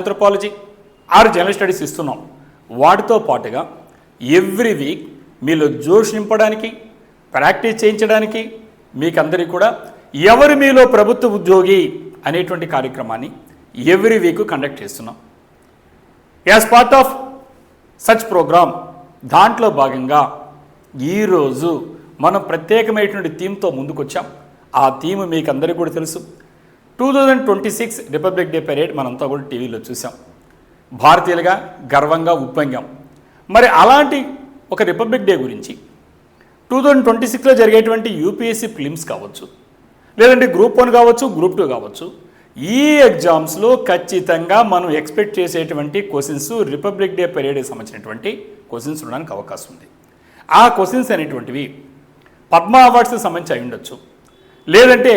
Anthropology or general studies ఇస్తున్నాం. వాటితో పాటుగా ఎవ్రీ వీక్ మీలో జోష్ నింపడానికి, ప్రాక్టీస్ చేయించడానికి మీకు అందరికీ కూడా ఎవరు మీలో ప్రభుత్వ ఉద్యోగి అనేటువంటి కార్యక్రమాన్ని ఎవ్రీ వీక్ కండక్ట్ చేస్తున్నాం. As part of such programme దాంట్లో భాగంగా ఈరోజు మనం ప్రత్యేకమైనటువంటి థీమ్తో ముందుకొచ్చాం. ఆ థీమ్ మీకు అందరికీ కూడా తెలుసు. 2026 రిపబ్లిక్ డే పెరేడ్ మనంతా కూడా టీవీలో చూసాం. భారతీయులుగా గర్వంగా ఉప్పొంగాం. మరి అలాంటి ఒక రిపబ్లిక్ డే గురించి 2026లో జరిగేటువంటి యూపీఎస్సీ ప్రిలిమ్స్ కావచ్చు, లేదంటే గ్రూప్ 1 కావచ్చు, గ్రూప్ 2 కావచ్చు, ఈ ఎగ్జామ్స్లో ఖచ్చితంగా మనం ఎక్స్పెక్ట్ చేసేటువంటి క్వశ్చన్స్ రిపబ్లిక్ డే పెరేడ్కి సంబంధించినటువంటి క్వశ్చన్స్ ఉండడానికి అవకాశం ఉంది. ఆ క్వశ్చన్స్ అనేటువంటివి పద్మ అవార్డ్స్కి సంబంధించి అయి ఉండొచ్చు, లేదంటే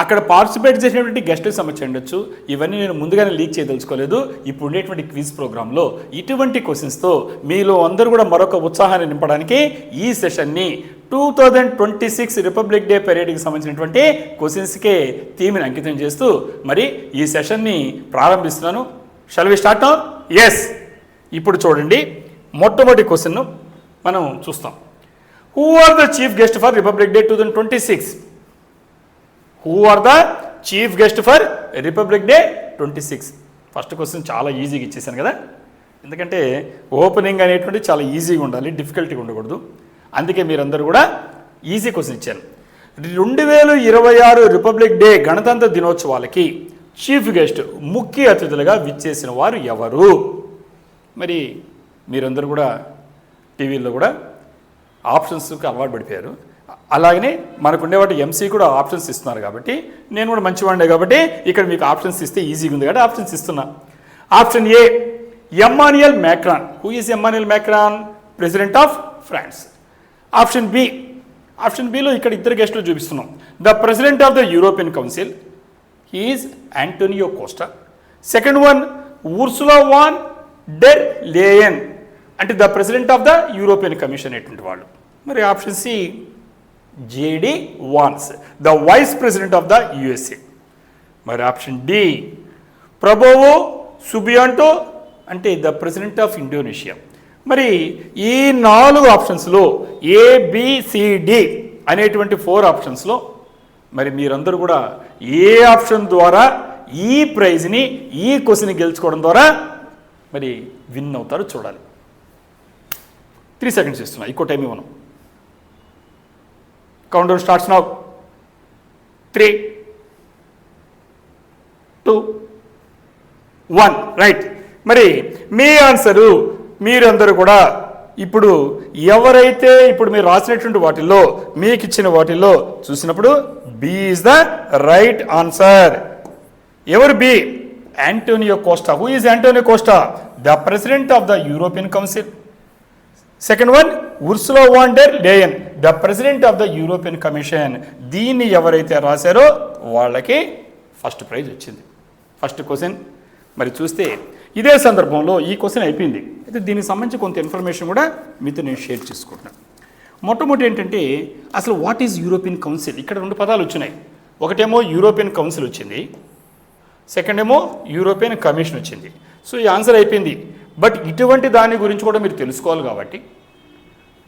అక్కడ పార్టిసిపేట్ చేసినటువంటి గెస్ట్కి సంబంధించి ఉండొచ్చు. ఇవన్నీ నేను ముందుగానే లీక్ చేయదలుచుకోలేదు. ఇప్పుడు ఉండేటువంటి క్విజ్ ప్రోగ్రాంలో ఇటువంటి క్వశ్చన్స్తో మీలో అందరూ కూడా మరొక ఉత్సాహాన్ని నింపడానికి ఈ సెషన్ని 2026 రిపబ్లిక్ డే పెరేడ్కి సంబంధించినటువంటి క్వశ్చన్స్కే థీమ్ని అంకితం చేస్తూ మరి ఈ సెషన్ని ప్రారంభిస్తున్నాను. Shall we start now? Yes. ఇప్పుడు చూడండి, మొట్టమొదటి క్వశ్చన్ మనం చూస్తాం. Who are the chief guest for Republic Day 2026? Who are the chief guest for Republic Day 26? First question చాలా ఈజీగా ఇచ్చేసాను కదా, ఎందుకంటే ఓపెనింగ్ అనేటువంటి చాలా ఈజీగా ఉండాలి, డిఫికల్టీగా ఉండకూడదు. అందుకే మీరందరూ కూడా ఈజీ క్వశ్చన్ ఇచ్చాను. 2026 రిపబ్లిక్ డే గణతంత్ర దినోత్సవాలకి చీఫ్ గెస్ట్ ముఖ్య అతిథులుగా విచ్చేసిన వారు ఎవరు? మరి మీరందరూ కూడా టీవీలో కూడా ఆప్షన్స్కి అలవాటు పడిపోయారు. అలాగనే మనకుండే వాటి ఎంసీ కూడా ఆప్షన్స్ ఇస్తున్నారు కాబట్టి నేను కూడా మంచివాడినే కాబట్టి ఇక్కడ మీకు ఆప్షన్స్ ఇస్తే ఈజీగా ఉంది కాబట్టి ఆప్షన్స్ ఇస్తున్నా. Option A, Emmanuel Macron. Who is Emmanuel Macron? President of France. Option B, option బిలో ఇక్కడ ఇద్దరు గెస్టులు చూపిస్తున్నాం. The president of the European Council, he is Antonio Costa. Second one, Ursula von der Leyen, అంటే the president of the European Commission అనేటువంటి వాళ్ళు. మరి option C, JD Vance, the vice president of the USA. మరి option D, Prabowo Subianto, అంటే the president of Indonesia. మరి ఈ 4 ఆప్షన్స్లో A B C D అనేటువంటి 4 ఆప్షన్స్లో మరి మీరందరూ కూడా ఏ ఆప్షన్ ద్వారా ఈ ప్రైజ్ని, ఈ క్వశ్చన్ గెలుచుకోవడం ద్వారా మరి విన్ అవుతారో చూడాలి. 3 సెకండ్స్ ఇస్తున్నా, ఎక్కువ టైం ఇవ్వను. Count starts now. 3, 2, 1. రైట్. మరి మీ ఆన్సరు మీరందరూ కూడా ఇప్పుడు ఎవరైతే ఇప్పుడు మీరు రాసినటువంటి వాటిల్లో మీకు ఇచ్చిన వాటిల్లో చూసినప్పుడు B is the right answer. ఎవరు B? Antonio Costa. Who is Antonio Costa? The president of the European Council. Second one, Ursula von der Leyen, the president of the European Commission. దీన్ని ఎవరైతే రాశారో వాళ్ళకి ఫస్ట్ ప్రైజ్ వచ్చింది. First question మరి చూస్తే ఇదే సందర్భంలో ఈ క్వశ్చన్ అయిపోయింది. అయితే దీనికి సంబంధించి కొంత ఇన్ఫర్మేషన్ కూడా మీతో నేను షేర్ చేసుకుంటున్నాను. మొట్టమొదటి ఏంటంటే అసలు వాట్ ఈజ్ యూరోపియన్ కౌన్సిల్? ఇక్కడ 2 పదాలు వచ్చినాయి. ఒకటేమో యూరోపియన్ కౌన్సిల్ వచ్చింది, సెకండ్ ఏమో యూరోపియన్ కమిషన్ వచ్చింది. సో ఈ ఆన్సర్ అయిపోయింది. బట్ ఇటువంటి దాని గురించి కూడా మీరు తెలుసుకోవాలి కాబట్టి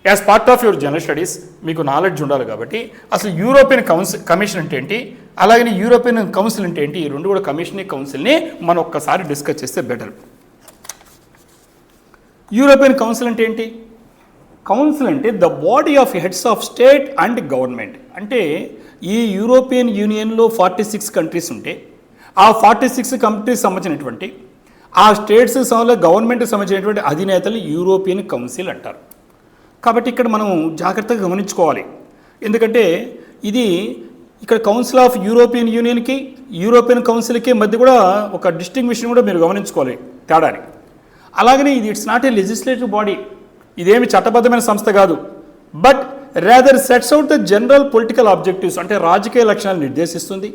as part of your general studies మీకు నాలెడ్జ్ ఉండాలి కాబట్టి అసలు యూరోపియన్ కమిషన్ అంటే ఏంటి, అలాగే యూరోపియన్ కౌన్సిల్ అంటే ఏంటి, ఈ 2 కూడా కమిషన్ కౌన్సిల్ని మనం ఒక్కసారి డిస్కస్ చేస్తే బెటర్. యూరోపియన్ కౌన్సిల్ అంటే ఏంటి? కౌన్సిల్ అంటే the body of heads of state and government. అంటే ఈ యూరోపియన్ యూనియన్లో 46 కంట్రీస్ ఉంటే ఆ 46 కంట్రీస్ సంబంధించినటువంటి ఆ స్టేట్స్ గవర్నమెంట్కి సంబంధించినటువంటి అధినేతలు యూరోపియన్ కౌన్సిల్ అంటారు. కాబట్టి ఇక్కడ మనం జాగ్రత్తగా గమనించుకోవాలి. ఎందుకంటే ఇది ఇక్కడ కౌన్సిల్ ఆఫ్ యూరోపియన్ యూనియన్కి యూరోపియన్ కౌన్సిల్కి మధ్య కూడా ఒక డిస్టింగ్విషన్ కూడా మీరు గమనించుకోవాలి తేడాని. అలాగనే ఇది it's not a legislative body, ఇదేమి చట్టబద్ధమైన సంస్థ కాదు. But rather sets out the general political objectives, అంటే రాజకీయ లక్షణాలు నిర్దేశిస్తుంది.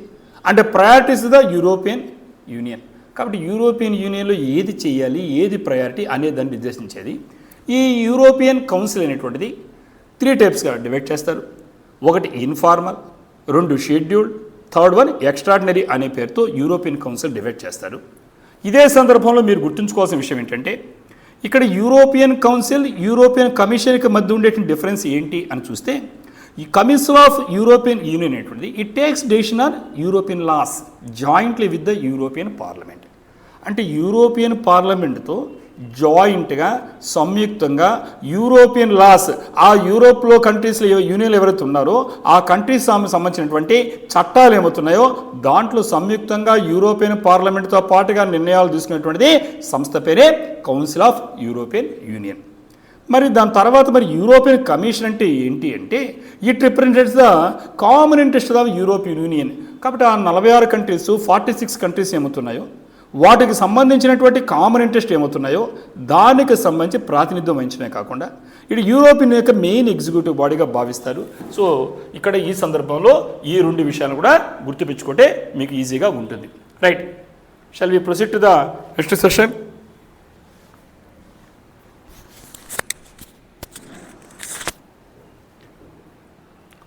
అంటే ప్రయారిటీస్ ద యూరోపియన్ యూనియన్. కాబట్టి యూరోపియన్ యూనియన్లో ఏది చేయాలి, ఏది ప్రయారిటీ అనే దాన్ని నిర్దేశించేది. ఈ యూరోపియన్ కౌన్సిల్ అనేటువంటిది 3 టైప్స్గా డివైడ్ చేస్తారు. ఒకటి informal, 2 scheduled, third one extraordinary అనే పేరుతో యూరోపియన్ కౌన్సిల్ డివైడ్ చేస్తారు. ఇదే సందర్భంలో మీరు గుర్తుంచుకోవాల్సిన విషయం ఏంటంటే ఇక్కడ యూరోపియన్ కౌన్సిల్ యూరోపియన్ కమిషన్కి మధ్య ఉండేటువంటి డిఫరెన్స్ ఏంటి అని చూస్తే ఈ కమిషన్ ఆఫ్ యూరోపియన్ యూనియన్ అనేటువంటిది it takes decision on European laws jointly with the European Parliament. అంటే యూరోపియన్ పార్లమెంట్తో జాయింట్గా సంయుక్తంగా యూరోపియన్ లాస్ ఆ యూరోప్లో కంట్రీస్లో యూనియన్లు ఎవరైతే ఉన్నారో ఆ కంట్రీస్ సంబంధించినటువంటి చట్టాలు ఏమవుతున్నాయో దాంట్లో సంయుక్తంగా యూరోపియన్ పార్లమెంట్తో పాటుగా నిర్ణయాలు తీసుకునేటువంటిది సంస్థ పేరే కౌన్సిల్ ఆఫ్ యూరోపియన్ యూనియన్. మరి దాని తర్వాత మరి యూరోపియన్ కమిషన్ అంటే ఏంటి అంటే it represents the common interest of European union. కాబట్టి ఆ 46 కంట్రీస్ 46 కంట్రీస్ ఏమవుతున్నాయో వాటికి సంబంధించినటువంటి కామన్ ఇంట్రెస్ట్ ఏమవుతున్నాయో దానికి సంబంధించి ప్రాతినిధ్యం వహించడమే కాకుండా ఇది యూరోపియన్ యొక్క మెయిన్ ఎగ్జిక్యూటివ్ బాడీగా భావిస్తారు. సో ఇక్కడ ఈ సందర్భంలో ఈ 2 విషయాలు కూడా గుర్తుపెట్టుకుంటే మీకు ఈజీగా ఉంటుంది. Right, shall we proceed to the next session.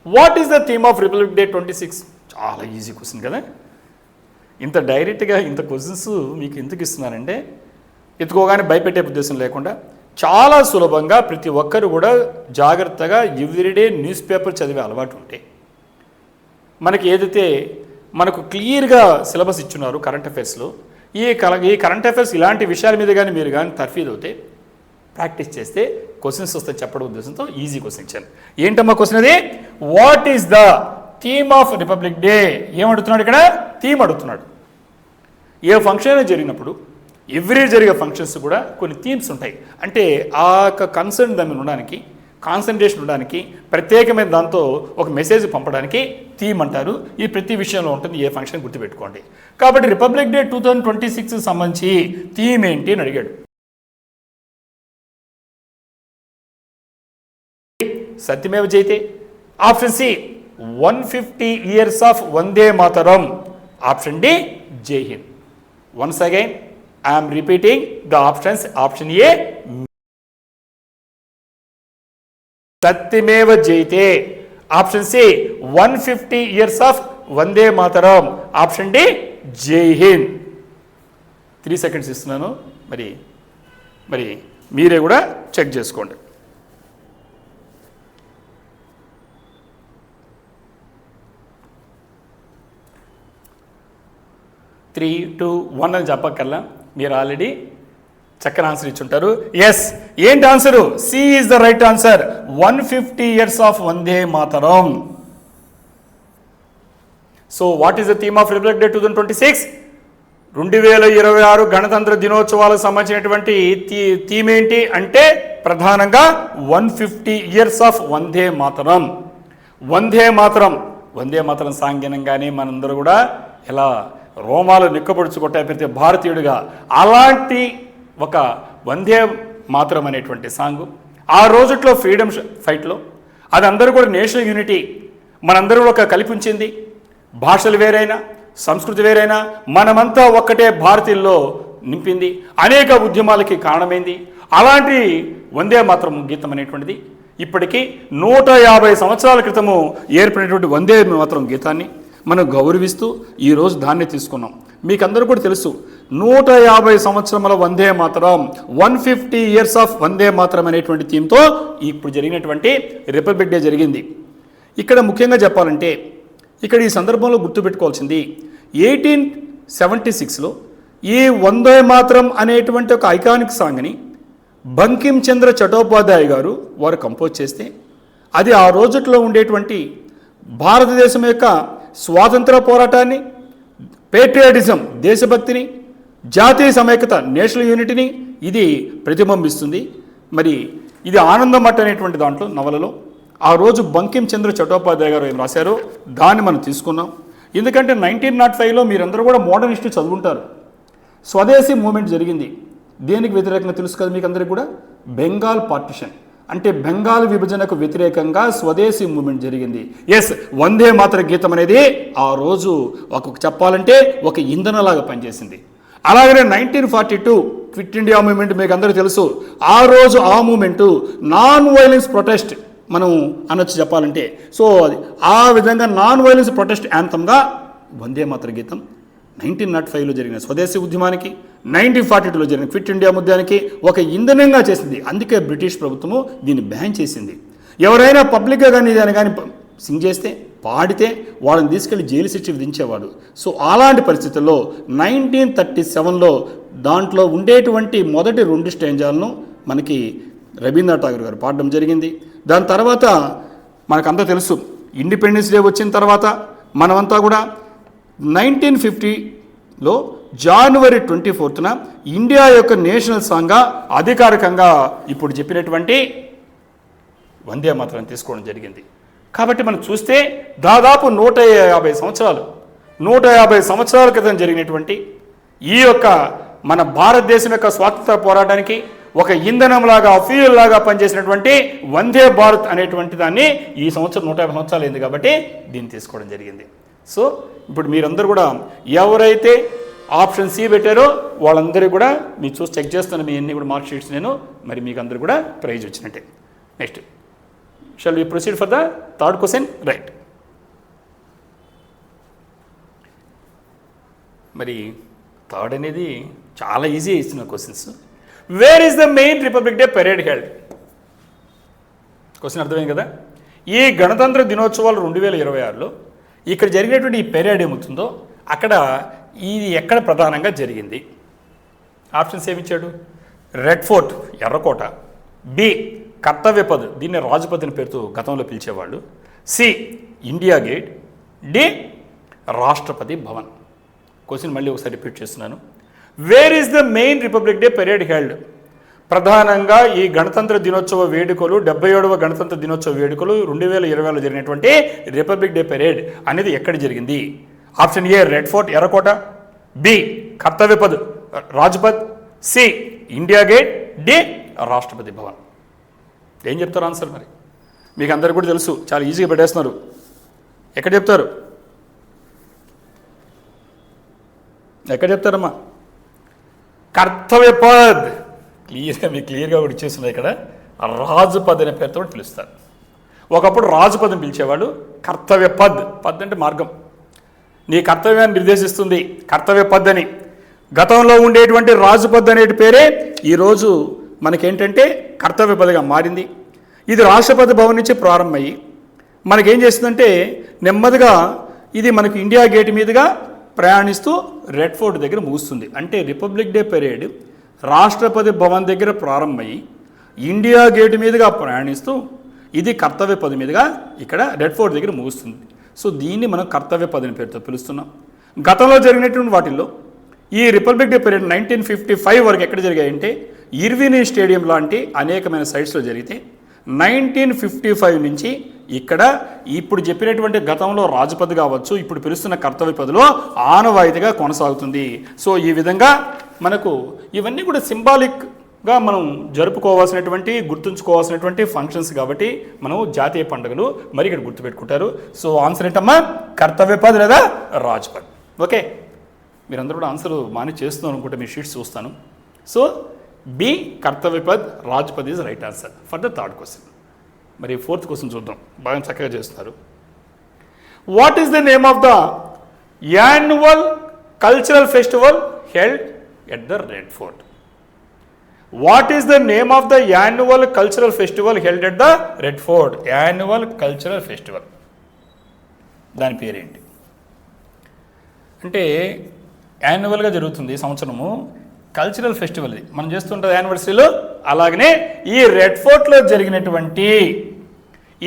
What is the theme of Republic Day 26? చాలా ఈజీ క్వశ్చన్ కదా. ఇంత డైరెక్ట్గా ఇంత క్వశ్చన్స్ మీకు ఎందుకు ఇస్తున్నానంటే ఎత్తుకోగానే భయపెట్టే ఉద్దేశం లేకుండా చాలా సులభంగా ప్రతి ఒక్కరు కూడా జాగ్రత్తగా ఎవ్రీడే న్యూస్ పేపర్ చదివే అలవాటు ఉంటే మనకి ఏదైతే మనకు క్లియర్గా సిలబస్ ఇచ్చున్నారు కరెంట్ అఫైర్స్లో ఈ కరెంట్ అఫైర్స్ ఇలాంటి విషయాల మీద కానీ మీరు కానీ తర్ఫీదు అవుతే ప్రాక్టీస్ చేస్తే క్వశ్చన్స్ వస్తే చెప్పడం ఉద్దేశంతో ఈజీ క్వశ్చన్ ఇచ్చాను. ఏంటమ్మా క్వశ్చన్ అది? What is the theme of Republic Day? ఏమడుగుతున్నాడు ఇక్కడ? థీమ్ అడుగుతున్నాడు. ఏ ఫంక్షన్ జరిగినప్పుడు ఎవ్రీ జరిగే ఫంక్షన్స్ కూడా కొన్ని థీమ్స్ ఉంటాయి. అంటే ఆ యొక్క కన్సర్న్ దాన్ని ఉండడానికి కాన్సన్ట్రేషన్ ఉండడానికి ప్రత్యేకమైన దాంతో ఒక మెసేజ్ పంపడానికి థీమ్ అంటారు. ఈ ప్రతి విషయంలో ఉంటుంది, ఏ ఫంక్షన్ గుర్తుపెట్టుకోండి. కాబట్టి రిపబ్లిక్ డే 2026 సంబంధించి థీమ్ ఏంటి అని అడిగాడు. Satyameva Jayate. Option C 150 years of Vande Mataram. Option D Jai Hind. Once again I'm repeating the options. Option A Satyameva Jayate. Option C 150 years of Vande Mataram. Option D Jai Hind. 3 seconds ఇస్తున్నాను, మరి మీరే కూడా చెక్ చేసుకోండి. 3, 2, 1 అని చెప్పక్కల్లా మీరు ఆల్రెడీ చక్కని ఆన్సర్ ఇచ్చుంటారు. ఎస్, ఏంటి answer? C is the right answer. 150 years of Vande Mataram. So what is the theme of Republic Day 2026? 2026 గణతంత్ర దినోత్సవాలకు సంబంధించినటువంటి థీమ్ ఏంటి అంటే ప్రధానంగా 150 years ఆఫ్ వందే మాతరం. వందే మాతరం సాంగ్యనంగానే మనందరూ కూడా ఎలా రోమాలు నిక్కపొడుచుకుంటాయి ప్రతి భారతీయుడిగా. అలాంటి ఒక వందే మాతరం అనేటువంటి సాంగ్ ఆ రోజుట్లో ఫ్రీడమ్ ఫైట్లో అది అందరూ కూడా నేషనల్ యూనిటీ మనందరూ ఒక కలిపి ఉంచింది. భాషలు వేరైనా సంస్కృతి వేరైనా మనమంతా ఒక్కటే భారతీయుల్లో నింపింది. అనేక ఉద్యమాలకి కారణమైంది. అలాంటి వందే మాతరం గీతం అనేటువంటిది ఇప్పటికీ 150 సంవత్సరాల క్రితము ఏర్పడినటువంటి వందే మాతరం గీతాన్ని మనం గౌరవిస్తూ ఈరోజు దాన్ని తీసుకున్నాం. మీకు అందరూ కూడా తెలుసు 150 సంవత్సరముల వందే మాతరం, 150 years ఆఫ్ వందే మాతరం అనేటువంటి థీమ్తో ఇప్పుడు జరిగినటువంటి రిపబ్లిక్ డే జరిగింది. ఇక్కడ ముఖ్యంగా చెప్పాలంటే ఇక్కడ ఈ సందర్భంలో గుర్తుపెట్టుకోవాల్సింది 1876లో ఈ వందే మాతరం అనేటువంటి ఒక ఐకానిక్ సాంగ్ని బంకిం చంద్ర చటోపాధ్యాయ గారు వారు కంపోజ్ చేస్తే అది ఆ రోజుట్లో ఉండేటువంటి భారతదేశం యొక్క స్వాతంత్ర పోరాటాన్ని, పేట్రియాటిజం దేశభక్తిని, జాతీయ సమైక్యత నేషనల్ యూనిటీని ఇది ప్రతిబింబిస్తుంది. మరి ఇది ఆనందమట్ట అనేటువంటి దాంట్లో నవలలో ఆ రోజు బంకిం చంద్ర చటోపాధ్యాయ గారు ఏం రాశారో దాన్ని మనం తీసుకున్నాం. ఎందుకంటే 1905లో మీరందరూ కూడా మోడర్న్ హిస్టరీ చదువుంటారు. స్వదేశీ మూమెంట్ జరిగింది. దేనికి వ్యతిరేకంగా తెలుసు కదా మీకు అందరికీ కూడా? బెంగాల్ పార్టిషన్ అంటే బెంగాల్ విభజనకు వ్యతిరేకంగా స్వదేశీ మూమెంట్ జరిగింది. ఎస్, వందే మాతర గీతం అనేది ఆ రోజు చెప్పాలంటే ఒక ఇంధనలాగా పనిచేసింది. అలాగనే 1942 క్విట్ ఇండియా మూమెంట్ మీకు అందరికీ తెలుసు. ఆ రోజు ఆ మూమెంటు నాన్ వైలెన్స్ ప్రొటెస్ట్ మనం అనొచ్చు చెప్పాలంటే. సో ఆ విధంగా నాన్ వైలెన్స్ ప్రొటెస్ట్ యాంథమ్గా వందే మాతర గీతం 1905లో జరిగిన స్వదేశీ ఉద్యమానికి, 1942లో జరిగిన క్విట్ ఇండియా ఉద్యమానికి ఒక ఇంధనంగా చేసింది. అందుకే బ్రిటిష్ ప్రభుత్వము దీన్ని బ్యాన్ చేసింది. ఎవరైనా పబ్లిక్గా కానీ ఏదైనా కానీ సింగ్ చేస్తే, పాడితే వాళ్ళని తీసుకెళ్లి జైలు శిక్ష విధించేవాడు. సో అలాంటి పరిస్థితుల్లో 1937లో దాంట్లో ఉండేటువంటి మొదటి 2 స్టాంజాలను మనకి రవీంద్రనాథ్ ఠాగూర్ గారు పాడడం జరిగింది. దాని తర్వాత మనకంతా తెలుసు, ఇండిపెండెన్స్ డే వచ్చిన తర్వాత మనమంతా కూడా 1950లో జనవరి 24న ఇండియా యొక్క నేషనల్ సాంగ్గా అధికారికంగా ఇప్పుడు చెప్పినటువంటి వందే మాతరం తీసుకోవడం జరిగింది. కాబట్టి మనం చూస్తే దాదాపు 150 సంవత్సరాల క్రితం జరిగినటువంటి ఈ యొక్క మన భారతదేశం యొక్క స్వాతంత్ర పోరాటానికి ఒక ఇంధనంలాగా, ఫ్యూయల్ లాగా పనిచేసినటువంటి వందే భారత్ అనేటువంటి దాన్ని ఈ సంవత్సరం 150 సంవత్సరాలు అయింది కాబట్టి దీన్ని తీసుకోవడం జరిగింది. సో ఇప్పుడు మీరందరూ కూడా ఎవరైతే ఆప్షన్ సి పెట్టారో వాళ్ళందరూ కూడా మీరు చూసి చెక్ చేస్తాను, మీ అన్ని కూడా మార్క్ షీట్స్ నేను, మరి మీకు అందరూ కూడా ప్రైజ్ వచ్చినట్టే. Next shall we proceed for the third question. Right, మరి థర్డ్ అనేది చాలా ఈజీ ఇస్తున్న questions. Where is the main Republic Day parade held? Question అర్థమైంది కదా. ఈ గణతంత్ర దినోత్సవాలు 2026లో ఇక్కడ జరిగినటువంటి ఈ పెరేడ్ ఏమవుతుందో అక్కడ ఇది ఎక్కడ ప్రధానంగా జరిగింది? ఆప్షన్స్ ఏమిచ్చాడు? రెడ్ ఫోర్ట్ ఎర్రకోట, బి కర్తవ్యపథ్ దీన్ని రాజపథ్ అని పేరుతో గతంలో పిలిచేవాళ్ళు, C India Gate, D Rashtrapati Bhavan. Question మళ్ళీ ఒకసారి రిపీట్ చేస్తున్నాను. Wear is the main Republic Day parade held? ప్రధానంగా ఈ గణతంత్ర దినోత్సవ వేడుకలు 77వ గణతంత్ర దినోత్సవ వేడుకలు 2020లో జరిగినటువంటి రిపబ్లిక్ డే పెరేడ్ అనేది ఎక్కడ జరిగింది? ఆప్షన్ ఏ రెడ్ ఫోర్ట్ ఎర్రకోట, B Kartavyapath Rajpath, C India Gate, D Rashtrapati Bhavan. ఏం చెప్తారు ఆన్సర్? మరి మీకు అందరికీ కూడా తెలుసు, చాలా ఈజీగా పెట్టేస్తున్నారు. ఎక్కడ చెప్తారు? ఎక్కడ చెప్తారమ్మా? కర్తవ్యపథ్. మీకు క్లియర్గా కూడా ఇచ్చేస్తున్నారు. ఇక్కడ రాజపథ్ అనే పేరుతో పిలుస్తారు. ఒకప్పుడు రాజపథ్ పిలిచేవాడు, కర్తవ్యపథ్, పద్ అంటే మార్గం, నీ కర్తవ్యాన్ని నిర్దేశిస్తుంది కర్తవ్యపథ్ అని. గతంలో ఉండేటువంటి రాజపథ్ అనే పేరే ఈరోజు మనకేంటంటే కర్తవ్యపథగా మారింది. ఇది రాష్ట్రపతి భవన్ నుంచి ప్రారంభమయ్యి మనకేం చేస్తుందంటే నెమ్మదిగా ఇది మనకు ఇండియా గేట్ మీదుగా ప్రయాణిస్తూ రెడ్ ఫోర్ట్ దగ్గర ముగుస్తుంది. అంటే republic Day parade Rashtrapati Bhavan దగ్గర ప్రారంభమయ్యి ఇండియా గేట్ మీదుగా ప్రయాణిస్తూ ఇది కర్తవ్యపథ్ మీదుగా ఇక్కడ రెడ్ ఫోర్ట్ దగ్గర ముగుస్తుంది. సో దీన్ని మనం కర్తవ్యపథ్ అని పేరుతో పిలుస్తున్నాం. గతంలో జరిగినటువంటి వాటిల్లో ఈ రిపబ్లిక్ డే పెరేడ్ 1955 వరకు ఎక్కడ జరిగాయంటే ఇర్విన్ స్టేడియం లాంటి అనేకమైన సైట్స్లో జరిగితే 1955 నుంచి ఇక్కడ ఇప్పుడు చెప్పినటువంటి గతంలో రాజపథ్ కావచ్చు, ఇప్పుడు పిలుస్తున్న కర్తవ్యపథ్లో ఆనవాయితీగా కొనసాగుతుంది. సో ఈ విధంగా మనకు ఇవన్నీ కూడా సింబాలిక్గా మనం జరుపుకోవాల్సినటువంటి, గుర్తుంచుకోవాల్సినటువంటి ఫంక్షన్స్ కాబట్టి మనం జాతీయ పండుగలు మరి ఇక్కడ గుర్తుపెట్టుకుంటారు. సో ఆన్సర్ ఏంటమ్మా? కర్తవ్యపథ్ లేదా రాజ్పథ్. ఓకే, మీరందరూ కూడా ఆన్సర్ మాని చేస్తున్నారు అనుకుంటే మీ షీట్స్ చూస్తాను. So B Kartavyapath Rajpath is right answer for the third question. మరి ఫోర్త్ క్వశ్చన్ చూద్దాం, బాగా చక్కగా చేస్తున్నారు. What is the name of the annual cultural festival held at the Red Fort? What is the name of the annual cultural festival held at the Red Fort? Annual cultural festival దాని పేరేంటి? అంటే యాన్యువల్గా జరుగుతుంది సంవత్సరము, cultural festival ఇది మనం చేస్తుంటుంది యానివర్సరీలో. అలాగనే ఈ రెడ్ ఫోర్ట్లో జరిగినటువంటి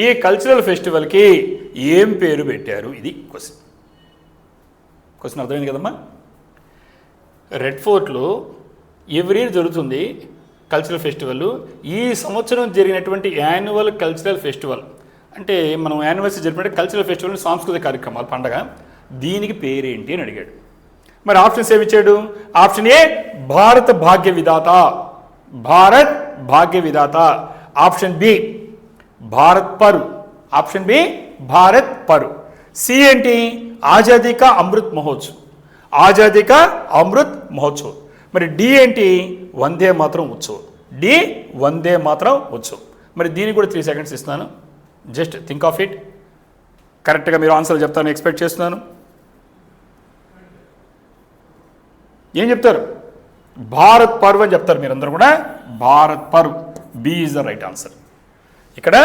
ఈ కల్చరల్ ఫెస్టివల్కి ఏం పేరు పెట్టారు? ఇది క్వశ్చన్ అర్థమైంది కదమ్మా. రెడ్ ఫోర్ట్లో ఎవ్రీ ఇయర్ జరుగుతుంది కల్చరల్ ఫెస్టివల్. ఈ సంవత్సరం జరిగినటువంటి యాన్యువల్ కల్చరల్ ఫెస్టివల్ అంటే మనం యానివర్సరీ జరిపినట్టు కల్చరల్ ఫెస్టివల్ సాంస్కృతిక కార్యక్రమాలు పండగ, దీనికి పేరేంటి అని అడిగాడు. మరి ఆప్షన్స్ ఏమి ఇచ్చాడు? Option A Bharat Bhagya Vidhatha, Bharat Bhagya Vidhatha. Option B Bharat పరు, ఆప్షన్ బి భారత్ పరు. సి ఏంటి? ఆజాదీ కా అమృత్ మహోత్సవ్, ఆజాదీ కా అమృత్ మహోత్సవ్. మరి డి ఏంటి? వందే మాతరం ఉత్సవ్, డి వందే మాతరం ఉత్సవ్. మరి దీనికి కూడా 3 seconds ఇస్తున్నాను, జస్ట్ థింక్ ఆఫ్ ఇట్. కరెక్ట్గా మీరు ఆన్సర్ చెప్తాను ఎక్స్పెక్ట్ చేస్తున్నాను. ఏం చెప్తారు? భారత్ పర్వ్ అని చెప్తారు మీరందరూ కూడా. Bharat Parv, B is the right answer. ఇక్కడ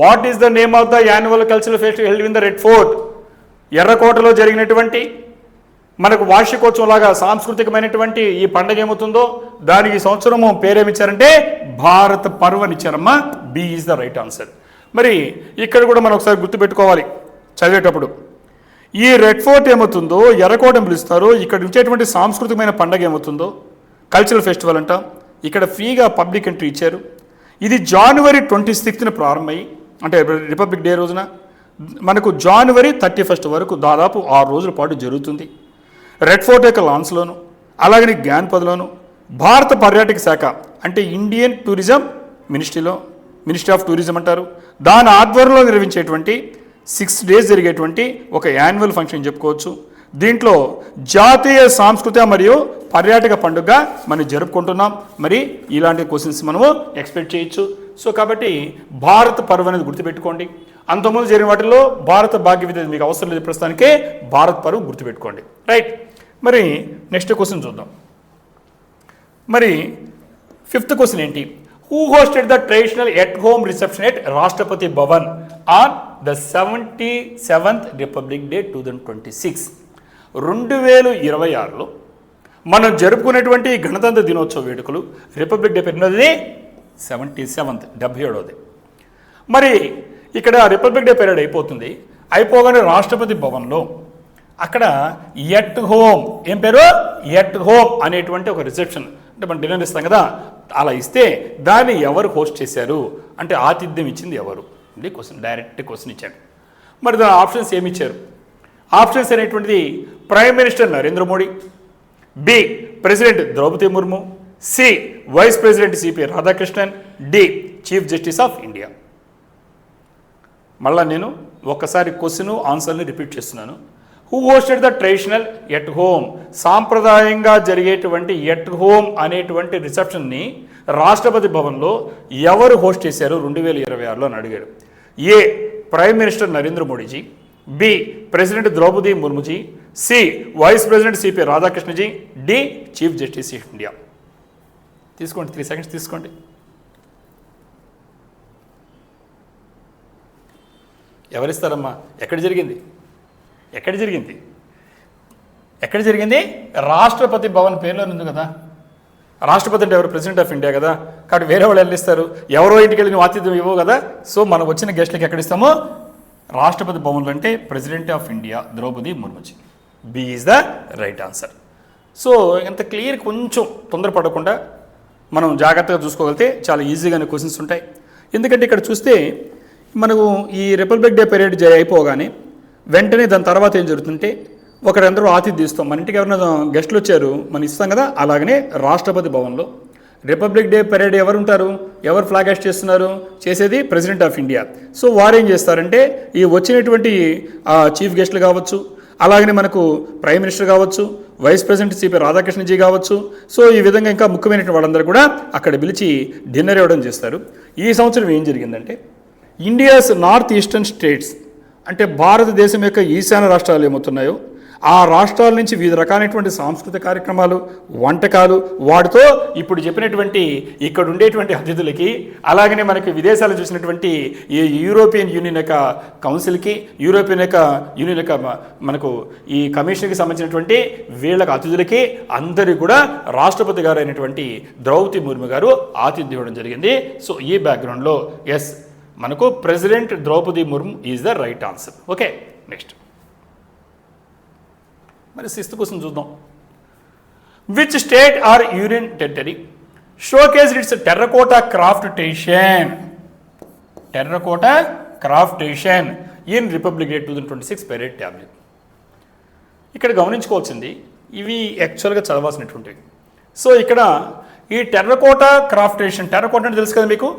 what is the name of the annual cultural festival held in the Red Fort? ఎర్రకోటలో జరిగినటువంటి మనకు వార్షికోత్సవం లాగా సాంస్కృతికమైనటువంటి ఈ పండుగ ఏమవుతుందో దానికి ఈ సంవత్సరము పేరేమిచ్చారంటే భారత పర్వ్ అని ఇచ్చారమ్మా. B is the right answer. మరి ఇక్కడ కూడా మనం ఒకసారి గుర్తుపెట్టుకోవాలి చదివేటప్పుడు, ఈ రెడ్ ఫోర్ట్ ఏమవుతుందో ఎర్రకోటను పిలుస్తారు. ఇక్కడ ఉంచేటువంటి సాంస్కృతికమైన పండుగ ఏమవుతుందో కల్చరల్ ఫెస్టివల్ అంట. ఇక్కడ ఫ్రీగా పబ్లిక్ ఎంట్రీ ఇచ్చారు. ఇది January 26న ప్రారంభమయ్యి, అంటే రిపబ్లిక్ డే రోజున మనకు January 31 వరకు దాదాపు 6 రోజుల పాటు జరుగుతుంది. రెడ్ ఫోర్ట్ యొక్క లాన్స్లోను, అలాగని జ్ఞాన్పథ్లోను భారత పర్యాటక శాఖ అంటే Indian tourism ministry of tourism అంటారు, దాని ఆధ్వర్యంలో నిర్వహించేటువంటి 6 days జరిగేటువంటి ఒక యాన్యువల్ ఫంక్షన్ చెప్పుకోవచ్చు. దీంట్లో జాతీయ సాంస్కృతిక మరియు పర్యాటక పండుగ మనం జరుపుకుంటున్నాం. మరి ఇలాంటి క్వశ్చన్స్ మనము ఎక్స్పెక్ట్ చేయొచ్చు. సో కాబట్టి భారత పర్వ్ అనేది గుర్తుపెట్టుకోండి. అంతకుముందు జరిగిన వాటిలో భారత భాగ్య విద్య మీకు అవసరం లేదు, ప్రస్తుతానికే భారత్ పర్వ్ గుర్తుపెట్టుకోండి. రైట్. మరి నెక్స్ట్ క్వశ్చన్ చూద్దాం. మరి 5th క్వశ్చన్ ఏంటి? Who hosted the traditional at home reception at Rashtrapati Bhavan on the 77th Republic Day 2026? 2026లో మనం జరుపుకునేటువంటి గణతంత్ర దినోత్సవ వేడుకలు రిపబ్లిక్ డే పెట్టినది 77th 77వది. మరి ఇక్కడ రిపబ్లిక్ డే పీరియడ్ అయిపోతుంది. అయిపోగానే రాష్ట్రపతి భవన్లో అక్కడ ఎట్ హోమ్, ఏం పేరు? ఎట్ హోమ్ అనేటువంటి ఒక రిసెప్షన్, అంటే మనం డిన్నర్ ఇస్తాం కదా, అలా ఇస్తే దాన్ని ఎవరు హోస్ట్ చేశారు అంటే ఆతిథ్యం ఇచ్చింది ఎవరు? ఇది క్వశ్చన్, డైరెక్ట్ క్వశ్చన్ ఇచ్చాడు. మరి దాని ఆప్షన్స్ ఏమి ఇచ్చారు? ఆప్షన్స్ అనేటువంటిది Prime minister Narendra Modi, B president Droupadi Murmu, C vice president CP Radhakrishnan, D chief justice of India. మళ్ళా నేను ఒక్కసారి క్వశ్చన్ ఆన్సర్ని రిపీట్ చేస్తున్నాను. Who hosted the traditional at home, సాంప్రదాయంగా జరిగేటువంటి ఎట్ హోమ్ అనేటువంటి రిసెప్షన్ని రాష్ట్రపతి భవన్లో ఎవరు హోస్ట్ చేశారు 2026లో అని అడిగాడు. A prime minister Narendra Modiji, B president Droupadi Murmuji, C vice president CP Radhakrishnaji, D chief justice of India. తీసుకోండి, 3 seconds తీసుకోండి. ఎవరిస్తారమ్మా? ఎక్కడ జరిగింది? ఎక్కడ జరిగింది? ఎక్కడ జరిగింది? రాష్ట్రపతి భవన్ పేరులో ఉంది కదా. రాష్ట్రపతి అంటే ఎవరు? ప్రెసిడెంట్ ఆఫ్ ఇండియా కదా. కాబట్టి వేరే వాళ్ళు వెళ్ళిస్తారు, ఎవరో ఇంటికి వెళ్ళి నువ్వు ఆతిథ్యం ఇవ్వవు కదా. సో మనం వచ్చిన గెస్ట్లకి ఎక్కడ ఇస్తామో రాష్ట్రపతి భవన్లో, అంటే president of India Droupadi Murmuji. B is the right answer. So ఎంత క్లియర్, కొంచెం తొందరపడకుండా మనం జాగ్రత్తగా చూసుకోగలిగితే చాలా ఈజీగానే క్వశ్చన్స్ ఉంటాయి. ఎందుకంటే ఇక్కడ చూస్తే మనకు ఈ రిపబ్లిక్ డే పీరియడ్ అయిపోగానే వెంటనే దాని తర్వాత ఏం జరుగుతుంటే ఒకరందరూ ఆతిథ్యం ఇస్తాం. మన ఇంటికి ఎవరైనా గెస్టులు వచ్చారు మనం ఇస్తాం కదా. అలాగనే రాష్ట్రపతి భవన్లో రిపబ్లిక్ డే పరేడ్ ఎవరు ఉంటారు? ఎవరు ఫ్లాగ్ హాస్ట్ చేస్తున్నారు? చేసేది ప్రెసిడెంట్ ఆఫ్ ఇండియా. సో వారు ఏం చేస్తారంటే ఈ వచ్చినటువంటి చీఫ్ గెస్టులు కావచ్చు, అలాగనే మనకు ప్రైమ్ మినిస్టర్ కావచ్చు, వైస్ ప్రెసిడెంట్ సిపి రాధాకృష్ణజీ కావచ్చు. సో ఈ విధంగా ఇంకా ముఖ్యమైనటువంటి వాళ్ళందరూ కూడా అక్కడ పిలిచి డిన్నర్ ఇవ్వడం చేస్తారు. ఈ సంవత్సరం ఏం జరిగిందంటే ఇండియాస్ నార్త్ ఈస్టర్న్ స్టేట్స్, అంటే భారతదేశం యొక్క ఈశాన్య రాష్ట్రాలు ఏమవుతున్నాయో ఆ రాష్ట్రాల నుంచి వివిధ రకాలైనటువంటి సాంస్కృతిక కార్యక్రమాలు, వంటకాలు, వాటితో ఇప్పుడు చెప్పినటువంటి ఇక్కడ ఉండేటువంటి అతిథులకి, అలాగనే మనకి విదేశాలు చూసినటువంటి ఈ యూరోపియన్ యూనియన్ యొక్క కౌన్సిల్కి, యూరోపియన్ యొక్క యూనియన్ యొక్క మనకు ఈ కమిషన్కి సంబంధించినటువంటి వీళ్ళకి అతిథులకి అందరికీ కూడా రాష్ట్రపతి గారు అయినటువంటి ద్రౌపది ముర్ము గారు ఆతిథ్యం ఇవ్వడం జరిగింది. సో ఈ బ్యాక్గ్రౌండ్లో ఎస్ మనకు president Droupadi Murmu is the right answer. Okay, next మరి 6th క్వశ్చన్ చూద్దాం. Which state or union territory showcased its terracotta craftation in Republic Day 2026 parade tablet? ఇక్కడ గమనించుకోవాల్సింది ఇవి యాక్చువల్గా చదవాల్సినటువంటివి. సో ఇక్కడ ఈ టెర్రకోటా క్రాఫ్టేషన్, టెర్రకోటా అంటే తెలుసు కదా మీకు,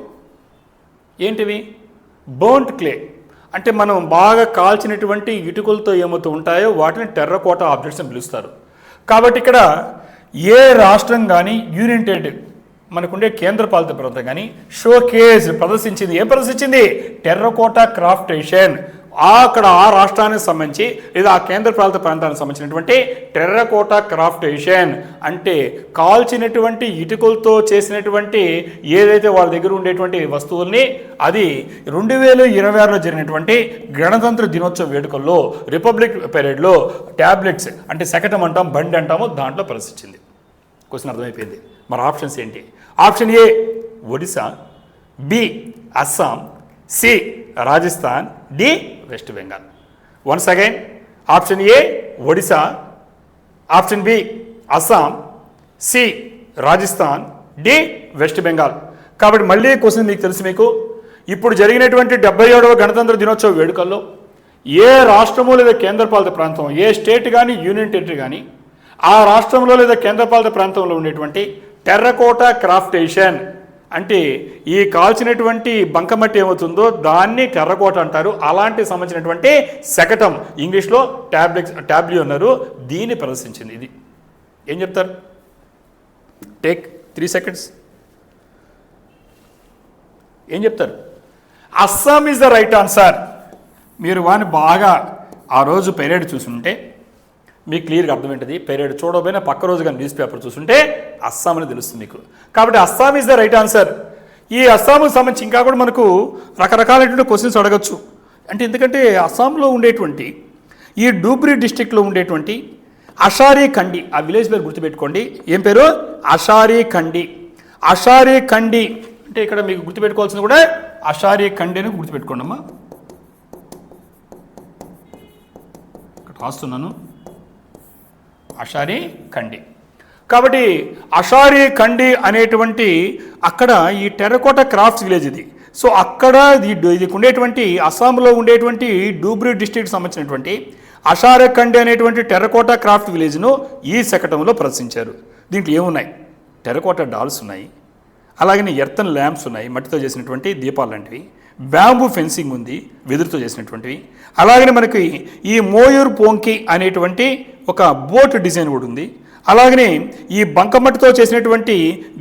ఏంటివి? బర్న్ట్ క్లే, అంటే మనం బాగా కాల్చినటువంటి ఇటుకలతో ఏమవుతూ ఉంటాయో వాటిని టెర్రకోటా ఆబ్జెక్ట్స్ అని పిలుస్తారు. కాబట్టి ఇక్కడ ఏ రాష్ట్రం కానీ యూనియన్ టెరిటరీ మనకుండే కేంద్రపాలిత ప్రాంతం కానీ షోకేస్ ప్రదర్శించింది. ఏం ప్రదర్శించింది? టెర్రకోటా క్రాఫ్టేషన్ అక్కడ ఆ రాష్ట్రానికి సంబంధించి లేదా ఆ కేంద్ర పాలిత ప్రాంతానికి సంబంధించినటువంటి టెర్రకోటా క్రాఫ్టేషన్ అంటే కాల్చినటువంటి ఇటుకలతో చేసినటువంటి ఏదైతే వాళ్ళ దగ్గర ఉండేటువంటి వస్తువుల్ని అది 2026లో జరిగినటువంటి గణతంత్ర దినోత్సవ వేడుకల్లో రిపబ్లిక్ పెరేడ్లో ట్యాబ్లెట్స్ అంటే శకటం అంటాం బండి అంటాము దాంట్లో ప్రదర్శించింది. క్వశ్చన్ అర్థమైపోయింది. మరి ఆప్షన్స్ ఏంటి? Option A Odisha, B Assam, C Rajasthan, D West Bengal. Once again option A Odisha, option B Assam, C Rajasthan, D West Bengal. కాబట్టి మళ్ళీ క్వశ్చన్ మీకు తెలుసు. మీకు ఇప్పుడు జరిగినటువంటి 77వ గణతంత్ర దినోత్సవ వేడుకల్లో ఏ రాష్ట్రము లేదా కేంద్రపాలిత ప్రాంతం, ఏ స్టేట్ కానీ యూనియన్ టెరిటరీ కానీ ఆ రాష్ట్రంలో లేదా కేంద్రపాలిత ప్రాంతంలో ఉండేటువంటి టెర్రకోటా క్రాఫ్టేషన్ అంటే ఈ కాల్చినటువంటి బంకమట్టి ఏమవుతుందో దాన్ని టెర్రకోట అంటారు. అలాంటి సంబంధించినటువంటి శకటం ఇంగ్లీష్లో ట్యాబ్లీ అన్నారు, దీన్ని ప్రదర్శించింది. ఇది ఏం చెప్తారు? Take 3 seconds. ఏం చెప్తారు? Assam is the right answer. మీరు వాని బాగా ఆ రోజు పెరేడ్ చూసుంటే మీకు క్లియర్గా అర్థమేంటది. పెరేడ్ చూడకపోయినా పక్క రోజు కానీ న్యూస్ పేపర్ చూస్తుంటే అస్సాం అని తెలుస్తుంది మీకు. కాబట్టి Assam is the right answer. ఈ అస్సాంకి సంబంధించి ఇంకా కూడా మనకు రకరకాలైనటువంటి క్వశ్చన్స్ అడగచ్చు. అంటే ఎందుకంటే అస్సాంలో ఉండేటువంటి ఈ డూబ్రీ డిస్టిక్లో ఉండేటువంటి అషారీ ఖండి, ఆ విలేజ్ పేరు గుర్తుపెట్టుకోండి. ఏం పేరు? అషారీ ఖండి. అషారీ ఖండి అంటే ఇక్కడ మీకు గుర్తుపెట్టుకోవాల్సింది కూడా అషారీ ఖండి అని గుర్తుపెట్టుకోండి అమ్మా. ఇక్కడ రాస్తున్నాను అషారీ ఖండి. కాబట్టి అషారీ ఖండి అనేటువంటి అక్కడ ఈ టెర్రకోట క్రాఫ్ట్స్ విలేజ్ ఇది. సో అక్కడ ఇది ఉండేటువంటి అస్సాంలో ఉండేటువంటి డూబ్రీ డిస్ట్రిక్ట్ సంబంధించినటువంటి అషారీ ఖండి అనేటువంటి టెర్రకోట క్రాఫ్ట్ విలేజ్ను ఈ శకటంలో ప్రదర్శించారు. దీంట్లో ఏమున్నాయి? టెర్రకోట డాల్స్ ఉన్నాయి, అలాగనే ఎర్తన్ ల్యాంప్స్ ఉన్నాయి, మట్టితో చేసినటువంటి దీపాలు లాంటివి, బ్యాంబూ ఫెన్సింగ్ ఉంది వెదురుతో చేసినటువంటివి, అలాగనే మనకి ఈ మోయూర్ పోంకి అనేటువంటి ఒక బోట్ డిజైన్ కూడా ఉంది. అలాగనే ఈ బంకమట్టితో చేసినటువంటి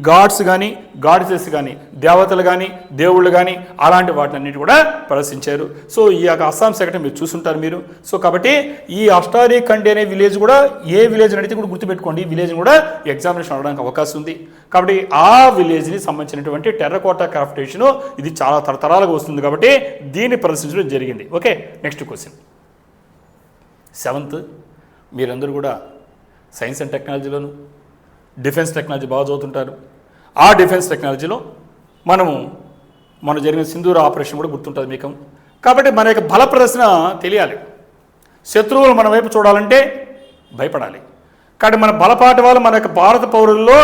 గాడ్స్ కానీ గాడ్సెస్ కానీ దేవతలు కానీ దేవుళ్ళు కానీ అలాంటి వాటినన్నిటి కూడా ప్రదర్శించారు. సో ఈ యొక్క అస్సాం శకటం మీరు చూసుంటారు మీరు. సో కాబట్టి ఈ అష్టారీ ఖండి అనే విలేజ్ కూడా ఏ విలేజ్ అడిగితే కూడా గుర్తుపెట్టుకోండి, ఈ విలేజ్ కూడా ఎగ్జామినేషన్ అవ్వడానికి అవకాశం ఉంది. కాబట్టి ఆ విలేజ్ని సంబంధించినటువంటి టెర్రకోటా క్రాఫ్టేషన్ ఇది చాలా తరతరాలుగా వస్తుంది కాబట్టి దీన్ని ప్రదర్శించడం జరిగింది. Okay, next question 7th. మీరందరూ కూడా సైన్స్ అండ్ టెక్నాలజీలోను డిఫెన్స్ టెక్నాలజీ బాగా చదువుతుంటారు. ఆ డిఫెన్స్ టెక్నాలజీలో మన జరిగిన సింధూర ఆపరేషన్ కూడా గుర్తుంటుంది మీకు. కాబట్టి మన యొక్క బల ప్రదర్శన తెలియాలి. శత్రువులు మన వైపు చూడాలంటే భయపడాలి. కాబట్టి మన బలపాటి వాళ్ళు మన యొక్క భారత పౌరుల్లో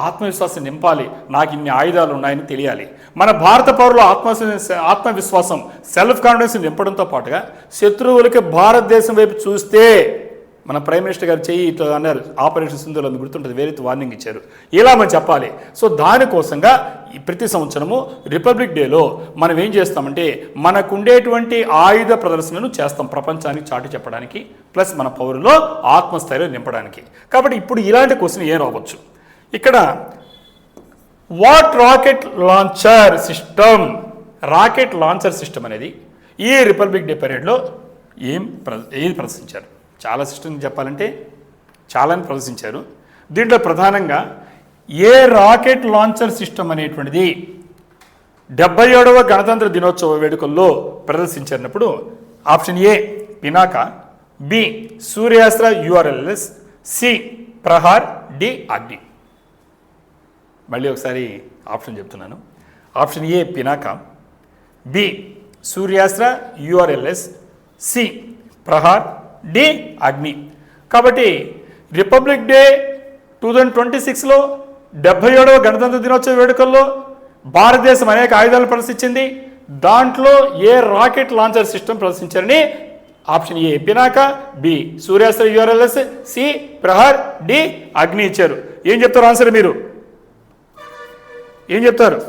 ఆత్మవిశ్వాసం నింపాలి. నాకు ఇన్ని ఆయుధాలు ఉన్నాయని తెలియాలి. మన భారత పౌరుల ఆత్మవిశ్వాసం సెల్ఫ్ కాన్ఫిడెన్స్ నింపడంతో పాటుగా శత్రువులకి భారతదేశం వైపు చూస్తే మన ప్రైమ్ మినిస్టర్ గారు చెయ్యి ఇట్లా అన్నారు, ఆపరేషన్ సింధూర్లో మీకు గుర్తుంటుంది, వేరే వార్నింగ్ ఇచ్చారు. ఇలా మనం చెప్పాలి. సో దానికోసంగా ప్రతి సంవత్సరము రిపబ్లిక్ డేలో మనం ఏం చేస్తామంటే మనకు ఉండేటువంటి ఆయుధ ప్రదర్శనను చేస్తాం ప్రపంచానికి చాటి చెప్పడానికి, ప్లస్ మన పౌరులో ఆత్మస్థైర్యం నింపడానికి. కాబట్టి ఇప్పుడు ఇలాంటి క్వశ్చన్ ఏం రావచ్చు ఇక్కడ? What rocket launcher system, rocket launcher system అనేది ఈ రిపబ్లిక్ డే పరేడ్లో ఏది ప్రదర్శించారు? చాలా సిస్టమ్ చెప్పాలంటే చాలాని ప్రదర్శించారు. దీంట్లో ప్రధానంగా ఏ రాకెట్ లాంచర్ సిస్టమ్ అనేటువంటిది 77వ గణతంత్ర దినోత్సవ వేడుకల్లో ప్రదర్శించినప్పుడు option A Pinaka, B Suryastra URLS, C Prahar, D Agni. మళ్ళీ ఒకసారి ఆప్షన్ చెప్తున్నాను. Option A Pinaka, B Suryastra URLS, C Prahar, D Agni. కాబట్టి రిపబ్లిక్ డే 2026లో 77వ గణతంత్ర దినోత్సవ వేడుకల్లో భారతదేశం అనేక ఆయుధాలను ప్రదర్శించింది. దాంట్లో ఏ రాకెట్ లాంచర్ సిస్టమ్ ప్రదర్శించారని option A Pinaka, B Suryastra URLS, C Prahar, D Agni ఇచ్చారు. ఏం చెప్తారు ఆన్సర్? మీరు ఏం చెప్తారు?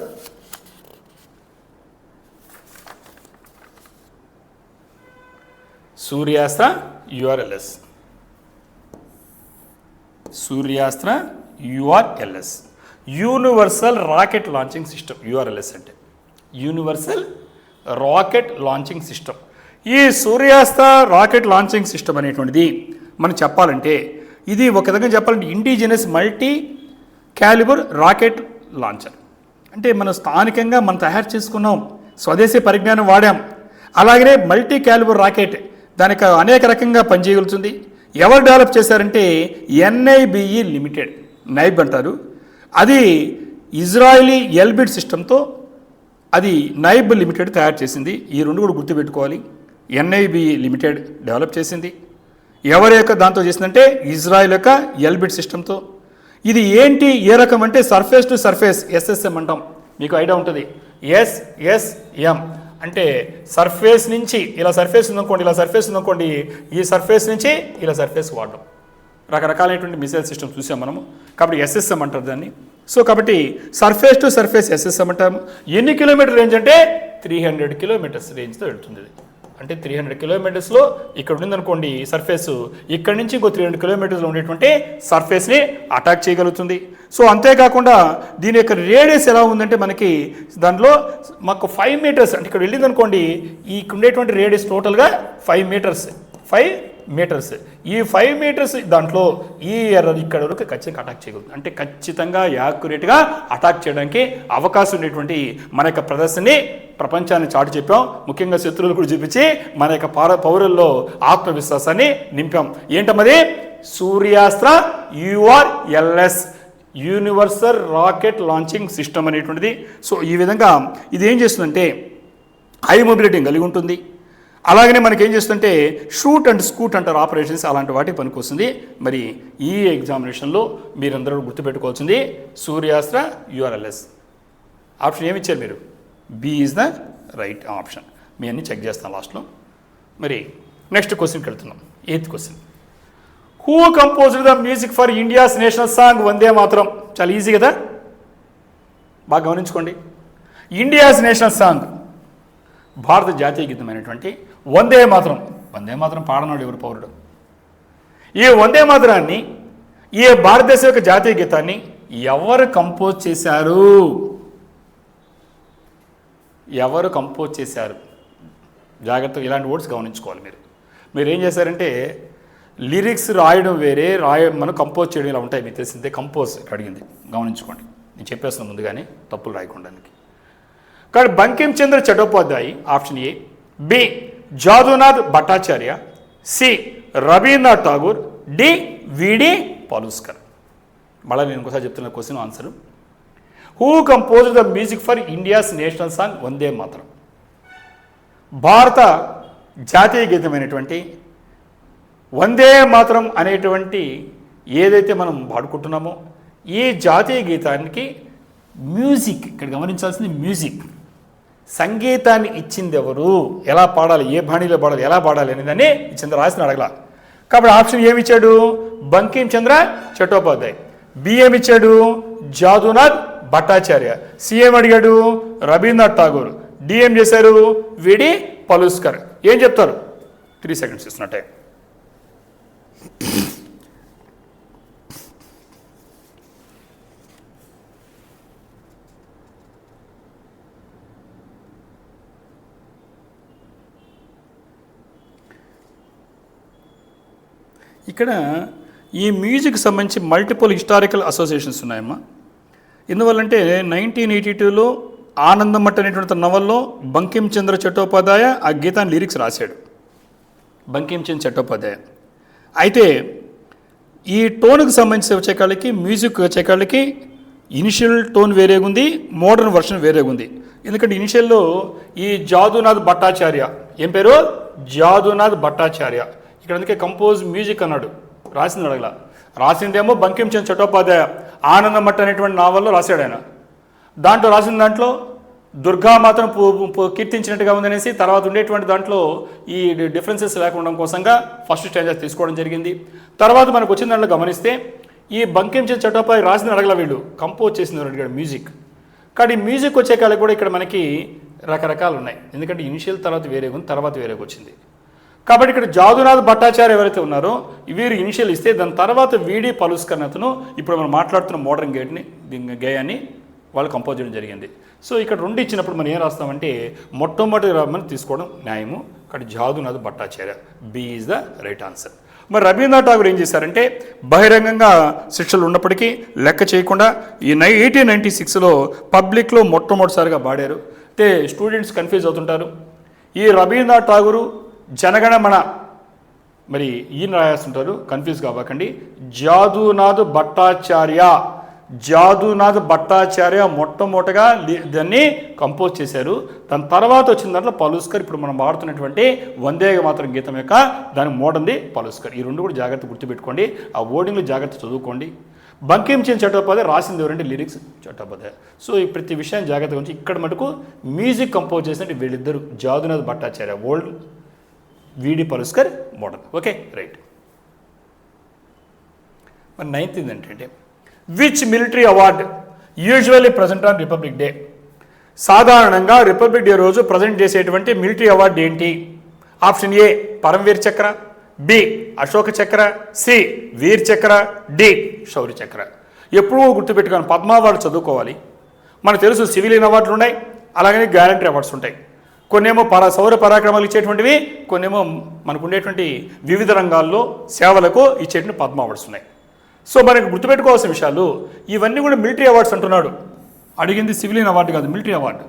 Suryastra URLS, Suryastra URLS, universal rocket launching system. URLS అంటే యూనివర్సల్ రాకెట్ లాంచింగ్ సిస్టమ్. ఈ సూర్యాస్త్ర రాకెట్ లాంచింగ్ సిస్టమ్ అనేటువంటిది మనం చెప్పాలంటే ఇది ఒక విధంగా చెప్పాలంటే indigenous multi calibre rocket launcher. అంటే మనం స్థానికంగా మనం తయారు చేసుకున్నాం, స్వదేశీ పరిజ్ఞానం వాడాం. అలాగనే మల్టీ క్యాలిబర్ రాకెట్ దానికి అనేక రకంగా పనిచేయగలుగుతుంది. ఎవరు డెవలప్ చేశారంటే NIBE లిమిటెడ్, నైబ్ అంటారు. అది ఇజ్రాయిలీ ఎల్బిట్ సిస్టంతో అది నైబ్ లిమిటెడ్ తయారు చేసింది. ఈ రెండు కూడా గుర్తుపెట్టుకోవాలి. NIBE లిమిటెడ్ డెవలప్ చేసింది. ఎవరి యొక్క దాంతో చేసిందంటే ఇజ్రాయిల్ యొక్క ఎల్బిట్ సిస్టంతో. ఇది ఏంటి, ఏ రకం అంటే సర్ఫేస్ టు సర్ఫేస్ SSM అంటాం. మీకు ఐడియా ఉంటుంది. SSM అంటే సర్ఫేస్ నుంచి ఇలా సర్ఫేస్ ఉందనుకోండి, ఇలా సర్ఫేస్ ఉందనుకోండి, ఈ సర్ఫేస్ నుంచి ఇలా సర్ఫేస్ వాడడం. రకరకాలైనటువంటి మిసైల్ సిస్టమ్ చూసాం మనము. కాబట్టి SSM అంటారు దాన్ని. సో కాబట్టి సర్ఫేస్ టు సర్ఫేస్ SSM అంటాము. ఎన్ని కిలోమీటర్ రేంజ్ అంటే 300 కిలోమీటర్స్ రేంజ్తో వెళ్తుంది. అంటే 300 కిలోమీటర్స్లో ఇక్కడ ఉండిందనుకోండి సర్ఫేస్, ఇక్కడ నుంచి ఇంకో 300 కిలోమీటర్స్లో ఉండేటువంటి సర్ఫేస్ని అటాక్ చేయగలుగుతుంది. సో అంతేకాకుండా దీని యొక్క రేడియస్ ఎలా ఉందంటే మనకి దాంట్లో మాకు 5 మీటర్స్, అంటే ఇక్కడ వెళ్ళిందనుకోండి ఈ ఉండేటువంటి రేడియస్ టోటల్గా 5 మీటర్స్. ఈ 5 మీటర్స్ దాంట్లో ఈ ఎర్రర్ ఇక్కడ వరకు ఖచ్చితంగా అటాక్ చేయగలుగుతుంది. అంటే ఖచ్చితంగా యాక్యురేట్గా అటాక్ చేయడానికి అవకాశం ఉండేటువంటి మన యొక్క ప్రదర్శనని ప్రపంచాన్ని చాటు చెప్పాం. ముఖ్యంగా శత్రువులు కూడా చూపించి మన యొక్క పౌరుల్లో ఆత్మవిశ్వాసాన్ని నింపాం. ఏంటమ్మది? Suryastra URLS, universal rocket launching system అనేటువంటిది. సో ఈ విధంగా ఇది ఏం చేస్తుందంటే హై మొబిలిటీ కలిగి ఉంటుంది. అలాగనే మనకి ఏం చేస్తుందంటే షూట్ అండ్ స్కూట్ అంటారు ఆపరేషన్స్, అలాంటి వాటికి పనికొస్తుంది. మరి ఈ ఎగ్జామినేషన్లో మీరందరూ గుర్తుపెట్టుకోవాల్సింది సూర్యాస్త్ర URLS. ఆప్షన్ ఏమి ఇచ్చారు మీరు? B is the right option. మీ అన్ని చెక్ చేస్తాను లాస్ట్లో. మరి నెక్స్ట్ క్వశ్చన్కి వెళ్తున్నాం. 8th question. Who composed the music for India's national song Vande Mataram? చాలా ఈజీ కదా, బాగా గమనించుకోండి. ఇండియాస్ నేషనల్ సాంగ్, భారత జాతీయ గీతమైనటువంటి వందే మాతరం పాడనాడు ఎవరు పౌరుడు? ఈ వందే మాతరాన్ని, ఈ భారతదేశం యొక్క జాతీయ గీతాన్ని ఎవరు కంపోజ్ చేశారు? జాగ్రత్తగా ఇలాంటి వర్డ్స్ గమనించుకోవాలి. మీరు ఏం చేశారంటే లిరిక్స్ రాయడం వేరే, మనం కంపోజ్ చేయడం ఇలా ఉంటాయి. మీకు తెలిసిందే. కంపోజ్ ఇక్కడ అడిగింది, గమనించుకోండి. నేను చెప్పేస్తున్నాను ముందుగానే తప్పులు రాయకుండానికి. కాబట్టి Bankim Chandra Chattopadhyay option A, B Jadunath Bhattacharya, C Rabindranath Tagore, D VD Paluskar. మళ్ళీ నేను ఇంకోసారి చెప్తున్న question answer. Who composed the music for India's national song Vande Mataram? భారత జాతీయ గీతమైనటువంటి వందే మాతరం అనేటువంటి ఏదైతే మనం పాడుకుంటున్నామో ఈ జాతీయ గీతానికి మ్యూజిక్, ఇక్కడ గమనించాల్సింది మ్యూజిక్, సంగీతాన్ని ఇచ్చింది ఎవరు? ఎలా పాడాలి, ఏ బాణీలో పాడాలి, ఎలా పాడాలి అనేదాన్ని చంద్ర రాసిన అడగల. కాబట్టి ఆప్షన్ ఏమి ఇచ్చాడు? బంకిం చంద్ర చటోపాధ్యాయ్. B ఏమిచ్చాడు? జాదునాథ్ భట్టాచార్య. C అడిగాడు? రవీంద్రనాథ్ ఠాగూర్. D ఏం చేశారు? VD పలుస్కర్. ఏం చెప్తారు? 3 seconds ఇస్తున్నట్టే. ఇక్కడ ఈ మ్యూజిక్ సంబంధించి మల్టిపుల్ హిస్టారికల్ అసోసియేషన్స్ ఉన్నాయమ్మా. ఎందువల్లంటే 1982లో ఆనందమఠ్ అనేటువంటి నవల్లో బంకిం చంద్ర చట్టోపాధ్యాయ ఆ గీతాన్ని లిరిక్స్ రాశాడు. బంకిం చంద్ర చట్టోపాధ్యాయ. అయితే ఈ టోన్కి సంబంధించి వచ్చేకాళ్ళకి, మ్యూజిక్ వచ్చేకాళ్ళకి ఇనిషియల్ టోన్ వేరేగా ఉంది, మోడర్న్ వర్షన్ వేరేగా ఉంది. ఎందుకంటే ఇనిషియల్లో ఈ జాదునాథ్ భట్టాచార్య, ఏం పేరు? జాదునాథ్ భట్టాచార్య. ఇక్కడ అందుకే కంపోజ్ మ్యూజిక్ అన్నాడు, రాసింది అడగల. రాసిందేమో బంకిం చంద్ర చట్టోపాధ్యాయ ఆనందమఠ్ అనేటువంటి నావల్లో రాశాడు ఆయన. రాసిన దాంట్లో దుర్గామాతను కీర్తించినట్టుగా ఉందనేసి తర్వాత ఉండేటువంటి దాంట్లో ఈ డిఫరెన్సెస్ లేకుండా కోసంగా ఫస్ట్ స్టేజెస్ తీసుకోవడం జరిగింది. తర్వాత మనకు వచ్చిన దాంట్లో గమనిస్తే ఈ బంకిం చంద్ర చట్టోపాధ్యాయ రాసిన అడగల, వీళ్ళు కంపోజ్ చేసిన అడిగాడు మ్యూజిక్. కానీ మ్యూజిక్ వచ్చే కాళ్ళకి కూడా ఇక్కడ మనకి రకరకాలు ఉన్నాయి. ఎందుకంటే ఇనిషియల్ తర్వాత వేరేగా ఉంది, తర్వాత వేరేగా వచ్చింది. కాబట్టి ఇక్కడ జాదునాథ్ భట్టాచార్య ఎవరైతే ఉన్నారో వీరు ఇనిషియల్ ఇస్తే దాని తర్వాత VD పలుస్కర్ అతను ఇప్పుడు మనం మాట్లాడుతున్న మోడర్న్ గేయాన్ని వాళ్ళు కంపోజ్ చేయడం జరిగింది. సో ఇక్కడ రెండు ఇచ్చినప్పుడు మనం ఏం రాస్తామంటే మొట్టమొదటి మనం తీసుకోవడం న్యాయము. అక్కడ Jadunath Bhattacharya. B is the right answer. మరి రవీంద్రనాథ్ ఠాగూర్ ఏం చేశారంటే బహిరంగంగా శిక్షలు ఉన్నప్పటికీ లెక్క చేయకుండా ఈ 1896లో పబ్లిక్లో మొట్టమొదటిసారిగా పాడారు. అయితే స్టూడెంట్స్ కన్ఫ్యూజ్ అవుతుంటారు. ఈ రవీంద్రనాథ్ ఠాగూరు జనగణమన మరి ఈయన రాయాల్సింటారు, కన్ఫ్యూజ్ కావకండి. జాదునాథ్ భట్టాచార్య మొట్టమొదటగా దాన్ని కంపోజ్ చేశారు. దాని తర్వాత వచ్చిన దాంట్లో పలుస్కర్, ఇప్పుడు మనం వాడుతున్నటువంటి వందే మాతరం గీతం యొక్క దాని మోడంది పలుస్కర్. ఈ రెండు కూడా జాగ్రత్త గుర్తుపెట్టుకోండి. ఆ ఓడింగ్లు జాగ్రత్త చదువుకోండి. బంకించంద్ చట్టోపాధ్యాయ రాసింది ఎవరంటే లిరిక్స్ చట్టోపాధ్యాయ. సో ఈ ప్రతి విషయాన్ని జాగ్రత్తగా ఉంచి ఇక్కడ మటుకు మ్యూజిక్ కంపోజ్ చేసినట్టు వీళ్ళిద్దరు జాదునాథ్ భట్టాచార్య ఓల్డ్, విడి పలుస్కర్ మోడల్. Okay right. మరి 9th ఏంటంటే which military award usually present on republic day? సాధారణంగా రిపబ్లిక్ డే రోజు ప్రజెంట్ చేసేటువంటి మిలిటరీ అవార్డు ఏంటి? ఆప్షన్ ఏ పరమవీర్ చక్ర, బి అశోక చక్ర, సి వీర్ చక్ర, డి శౌర్య చక్ర. ఎప్పుడూ గుర్తుపెట్టుకొని పద్మ అవార్డు చదువుకోవాలి. మనకు తెలుసు సివిలియన్ అవార్డులు ఉన్నాయి, అలాగనే గ్యారంటీ అవార్డ్స్ ఉంటాయి. కొన్నేమో సౌర పరాక్రమాలు ఇచ్చేటువంటివి, కొన్నేమో మనకు ఉండేటువంటి వివిధ రంగాల్లో సేవలకు ఇచ్చేటువంటి పద్మ అవార్డ్స్ ఉన్నాయి. సో మనకు గుర్తుపెట్టుకోవాల్సిన విషయాలు ఇవన్నీ కూడా మిలిటరీ అవార్డ్స్ అంటున్నాడు. అడిగింది సివిలియన్ అవార్డు కాదు, మిలిటరీ అవార్డు.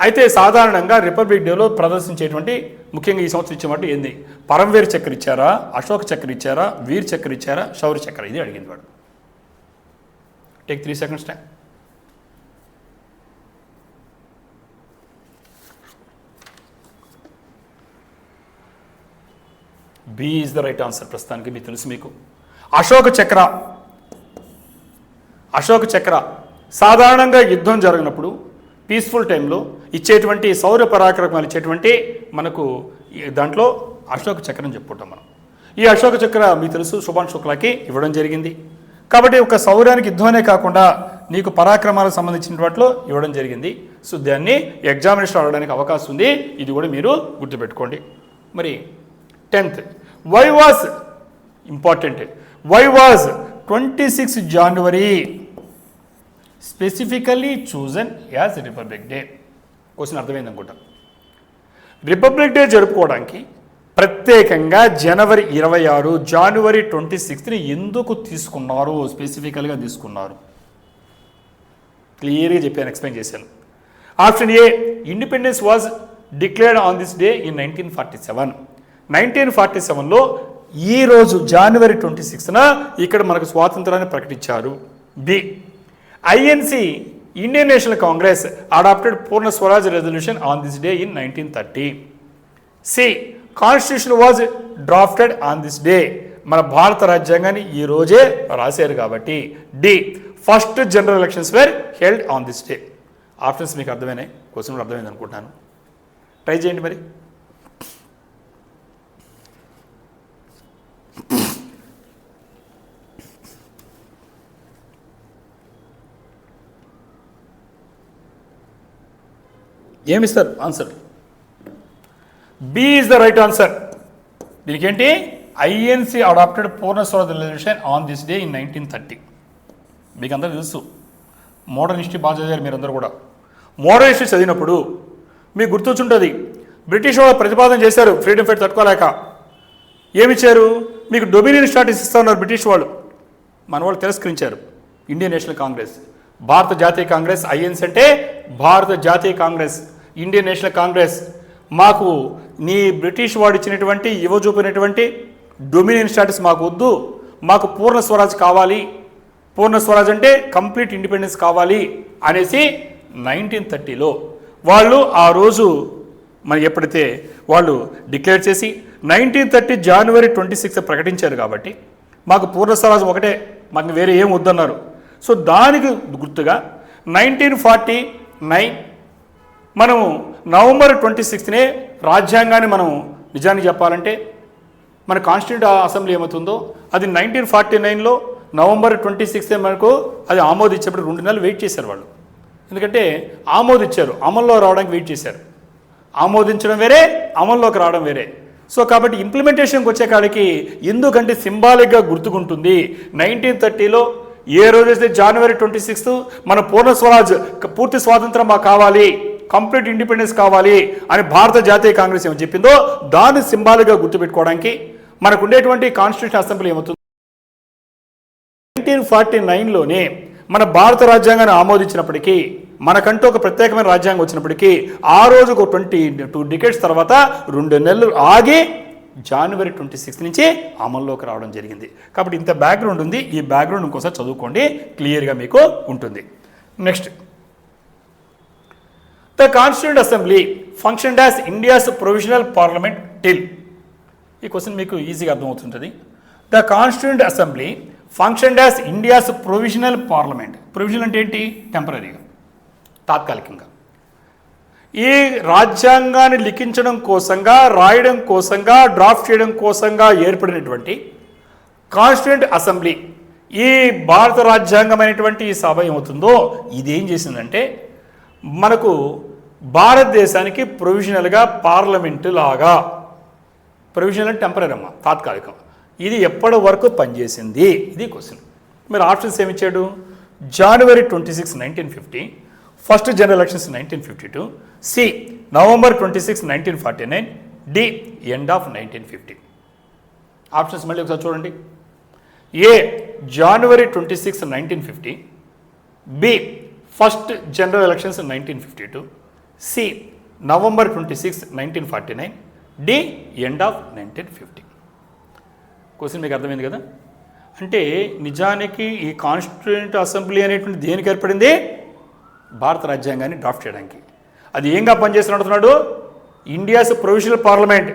అయితే సాధారణంగా రిపబ్లిక్ డేలో ప్రదర్శించేటువంటి ముఖ్యంగా ఈ సంవత్సరం ఇచ్చేమాట ఏంది? పరమవీర్ చక్ర ఇచ్చారా, అశోక్ చక్ర ఇచ్చారా, వీర్ చక్ర ఇచ్చారా, శౌర్య చక్ర? ఇది అడిగింది వాడు. Take 3 seconds time. B is the right answer. ప్రస్తుతానికి మీకు తెలుసు. మీకు అశోక చక్ర సాధారణంగా యుద్ధం జరిగినప్పుడు పీస్ఫుల్ టైంలో ఇచ్చేటువంటి సౌర పరాక్రమాలు ఇచ్చేటువంటి మనకు దాంట్లో అశోక చక్రం చెప్పుకుంటాం మనం. ఈ అశోక చక్ర మీకు తెలుసు శుభాన్ శుక్లాకి ఇవ్వడం జరిగింది. కాబట్టి ఒక సౌర్యానికి యుద్ధమే కాకుండా నీకు పరాక్రమాలకు సంబంధించిన వాటిలో ఇవ్వడం జరిగింది. సో దాన్ని ఎగ్జామినేషన్ అడగడానికి అవకాశం ఉంది. ఇది కూడా మీరు గుర్తుపెట్టుకోండి. మరి 10th why was important. Why was 26 January specifically chosen as Republic Day? Question అర్థమైంది అనుకుంటా. రిపబ్లిక్ డే జరుపుకోవడానికి ప్రత్యేకంగా జనవరి 26 ఎందుకు తీసుకున్నారు? స్పెసిఫికల్గా తీసుకున్నారు. క్లియర్గా చెప్పాను, ఎక్స్ప్లెయిన్ చేశాను. Option A independence was declared on this day in 1947. 1947లో ఈరోజు జనవరి 26న ఇక్కడ మనకు స్వాతంత్రాన్ని ప్రకటించారు. B INC Indian National Congress adopted Purna Swaraj resolution on this day in 1930. C constitution was drafted on this day. మన భారత రాజ్యాంగాన్ని ఈ రోజే రాశారు కాబట్టి. D first general elections were held on this day. Options మీకు అర్థమైనాయి, క్వశ్చన్ కూడా అర్థమైంది అనుకుంటున్నాను. ట్రై చేయండి మరి. ఏమిస్తారు answer? B is the right answer. దీనికి ఏంటి? INC adopted Purna Swaraj resolution on this day in 1930. మీకు అందరూ తెలుసు, మోడర్న్ హిస్టరీ బాగా చదివారు మీరందరూ కూడా. మోడర్న్ హిస్టరీ చదివినప్పుడు మీకు గుర్తొచ్చుంటుంది, బ్రిటిష్ వాళ్ళు ప్రతిపాదన చేశారు ఫ్రీడమ్ ఫైట్ తట్టుకోలేక. ఏమిచ్చారు? మీకు డొమినియన్ స్టాటస్ ఇస్తా ఉన్నారు బ్రిటిష్ వాళ్ళు. మన వాళ్ళు తిరస్కరించారు. ఇండియన్ నేషనల్ కాంగ్రెస్, భారత జాతీయ కాంగ్రెస్. ఐఎన్సి అంటే భారత జాతీయ కాంగ్రెస్, ఇండియన్ నేషనల్ కాంగ్రెస్. మాకు నీ బ్రిటిష్ వాడు ఇచ్చినటువంటి ఇవ్వజూపినటువంటి డొమినియన్ స్టాటస్ మాకు వద్దు, మాకు పూర్ణ స్వరాజ్ కావాలి, పూర్ణ స్వరాజ్ అంటే కంప్లీట్ ఇండిపెండెన్స్ కావాలి అనేసి 1930లో వాళ్ళు ఆ రోజు మరి ఎప్పుడైతే వాళ్ళు డిక్లేర్ చేసి 1930 జనవరి 26 ప్రకటించారు. కాబట్టి మాకు పూర్ణ స్వరాజ్ ఒకటే, మాకు వేరే ఏం వద్దన్నారు. సో దానికి గుర్తుగా 1949 మనము నవంబర్ 26నే రాజ్యాంగాన్ని మనం నిజానికి చెప్పాలంటే మన కాన్స్టిట్యూట్ అసెంబ్లీ ఏమవుతుందో అది 1949లో నవంబర్ 26 మనకు అది ఆమోదించేప్పుడు 2 నెలలు వెయిట్ చేశారు వాళ్ళు. ఎందుకంటే ఆమోదించారు, అమల్లో రావడానికి వెయిట్ చేశారు. ఆమోదించడం వేరే, అమల్లోకి రావడం వేరే. సో కాబట్టి ఇంప్లిమెంటేషన్కి వచ్చే కాడికి ఎందుకంటే సింబాలిక్గా గుర్తుకుంటుంది. 1930లో ఏ రోజైతే జనవరి 26 మన పూర్ణ స్వరాజ్ పూర్తి స్వాతంత్రం మాకు కావాలి కంప్లీట్ ఇండిపెండెన్స్ కావాలి అని భారత జాతీయ కాంగ్రెస్ ఏమో చెప్పిందో దాన్ని సింబాలిక్గా గుర్తుపెట్టుకోవడానికి మనకు ఉండేటువంటి కాన్స్టిట్యూషన్ అసెంబ్లీ ఏమవుతుంది 1949లోనే మన భారత రాజ్యాంగాన్ని ఆమోదించినప్పటికీ మనకంటూ ఒక ప్రత్యేకమైన రాజ్యాంగం వచ్చినప్పటికీ ఆ రోజుకు 22 డికేట్స్ తర్వాత 2 నెలలు ఆగి జనవరి 26 నుంచి అమల్లోకి రావడం జరిగింది. కాబట్టి ఇంత బ్యాక్గ్రౌండ్ ఉంది. ఈ బ్యాక్గ్రౌండ్ ఇంకోసారి చదువుకోండి, క్లియర్గా మీకు ఉంటుంది. Next, the constituent assembly functioned as India's provisional parliament till. ఈ క్వశ్చన్ మీకు ఈజీగా అర్థమవుతుంటుంది. The constituent assembly functioned as India's provisional parliament. Provisional అంటే ఏంటి? టెంపరీగా, తాత్కాలికంగా. ఈ రాజ్యాంగాన్ని లిఖించడం కోసంగా, రాయడం కోసంగా, డ్రాఫ్ట్ చేయడం కోసంగా ఏర్పడినటువంటి కాన్స్టిట్యూంట్ అసెంబ్లీ, ఈ భారత రాజ్యాంగమైనటువంటి ఈ సభ ఏమవుతుందో ఇదేం చేసిందంటే మనకు భారతదేశానికి ప్రొవిజనల్గా పార్లమెంటు లాగా, ప్రొవిజనల్ అంటే టెంపరీ అమ్మ, తాత్కాలికం, ఇది ఎప్పటి వరకు పనిచేసింది? ఇది క్వశ్చన్. మీరు ఆప్షన్స్ ఏమిచ్చాడు? జనవరి 26, 1950, first general elections 1952, C November 26, 1949, D end of 1950. Options మళ్ళీ ఒకసారి చూడండి. ఏ జనవరి 26, 1950, B first general elections 1952, C November 26, 1949, D end of 1950. Question మీకు అర్థమైంది కదా? అంటే నిజానికి ఈ కాన్స్టిట్యూంట్ అసెంబ్లీ అనేటువంటి దేనికి ఏర్పడింది? భారత రాజ్యాంగాన్ని డ్రాఫ్ట్ చేయడానికి. అది ఏంగా పనిచేస్తున్నట్టున్నాడు? ఇండియాస్ ప్రొవిజనల్ పార్లమెంట్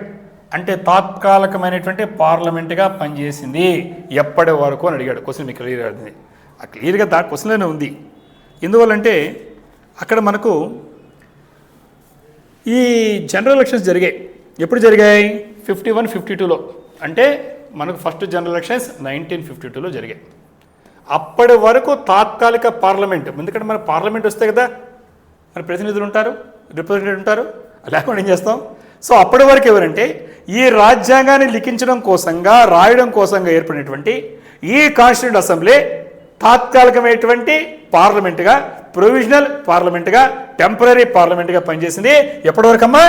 అంటే తాత్కాలికమైనటువంటి పార్లమెంట్గా పనిచేసింది. ఎప్పటి వరకు అని అడిగాడు. క్వశ్చన్ మీకు క్లియర్గా అర్థమైంది. ఆ క్లియర్గా దా క్వశ్చన్లోనే ఉంది. ఎందువల్లంటే అక్కడ మనకు ఈ జనరల్ ఎలక్షన్స్ జరిగాయి. ఎప్పుడు జరిగాయి? 51, 52లో. అంటే మనకు ఫస్ట్ జనరల్ ఎలక్షన్స్ 1952లో జరిగాయి. అప్పటి వరకు తాత్కాలిక పార్లమెంట్, ఎందుకంటే మన పార్లమెంట్ వస్తే కదా మన ప్రతినిధులు ఉంటారు, రిప్రజెంటేటివ్ ఉంటారు, లేకుండా ఏం చేస్తాం? సో అప్పటి వరకు ఎవరంటే ఈ రాజ్యాంగాన్ని లిఖించడం కోసంగా, రాయడం కోసంగా ఏర్పడినటువంటి ఈ కాన్స్టిట్యూంట్ అసెంబ్లీ తాత్కాలికమైనటువంటి పార్లమెంట్గా, ప్రొవిజనల్ పార్లమెంట్గా, టెంపరీ పార్లమెంట్గా పనిచేసింది. ఎప్పటి వరకు అమ్మా?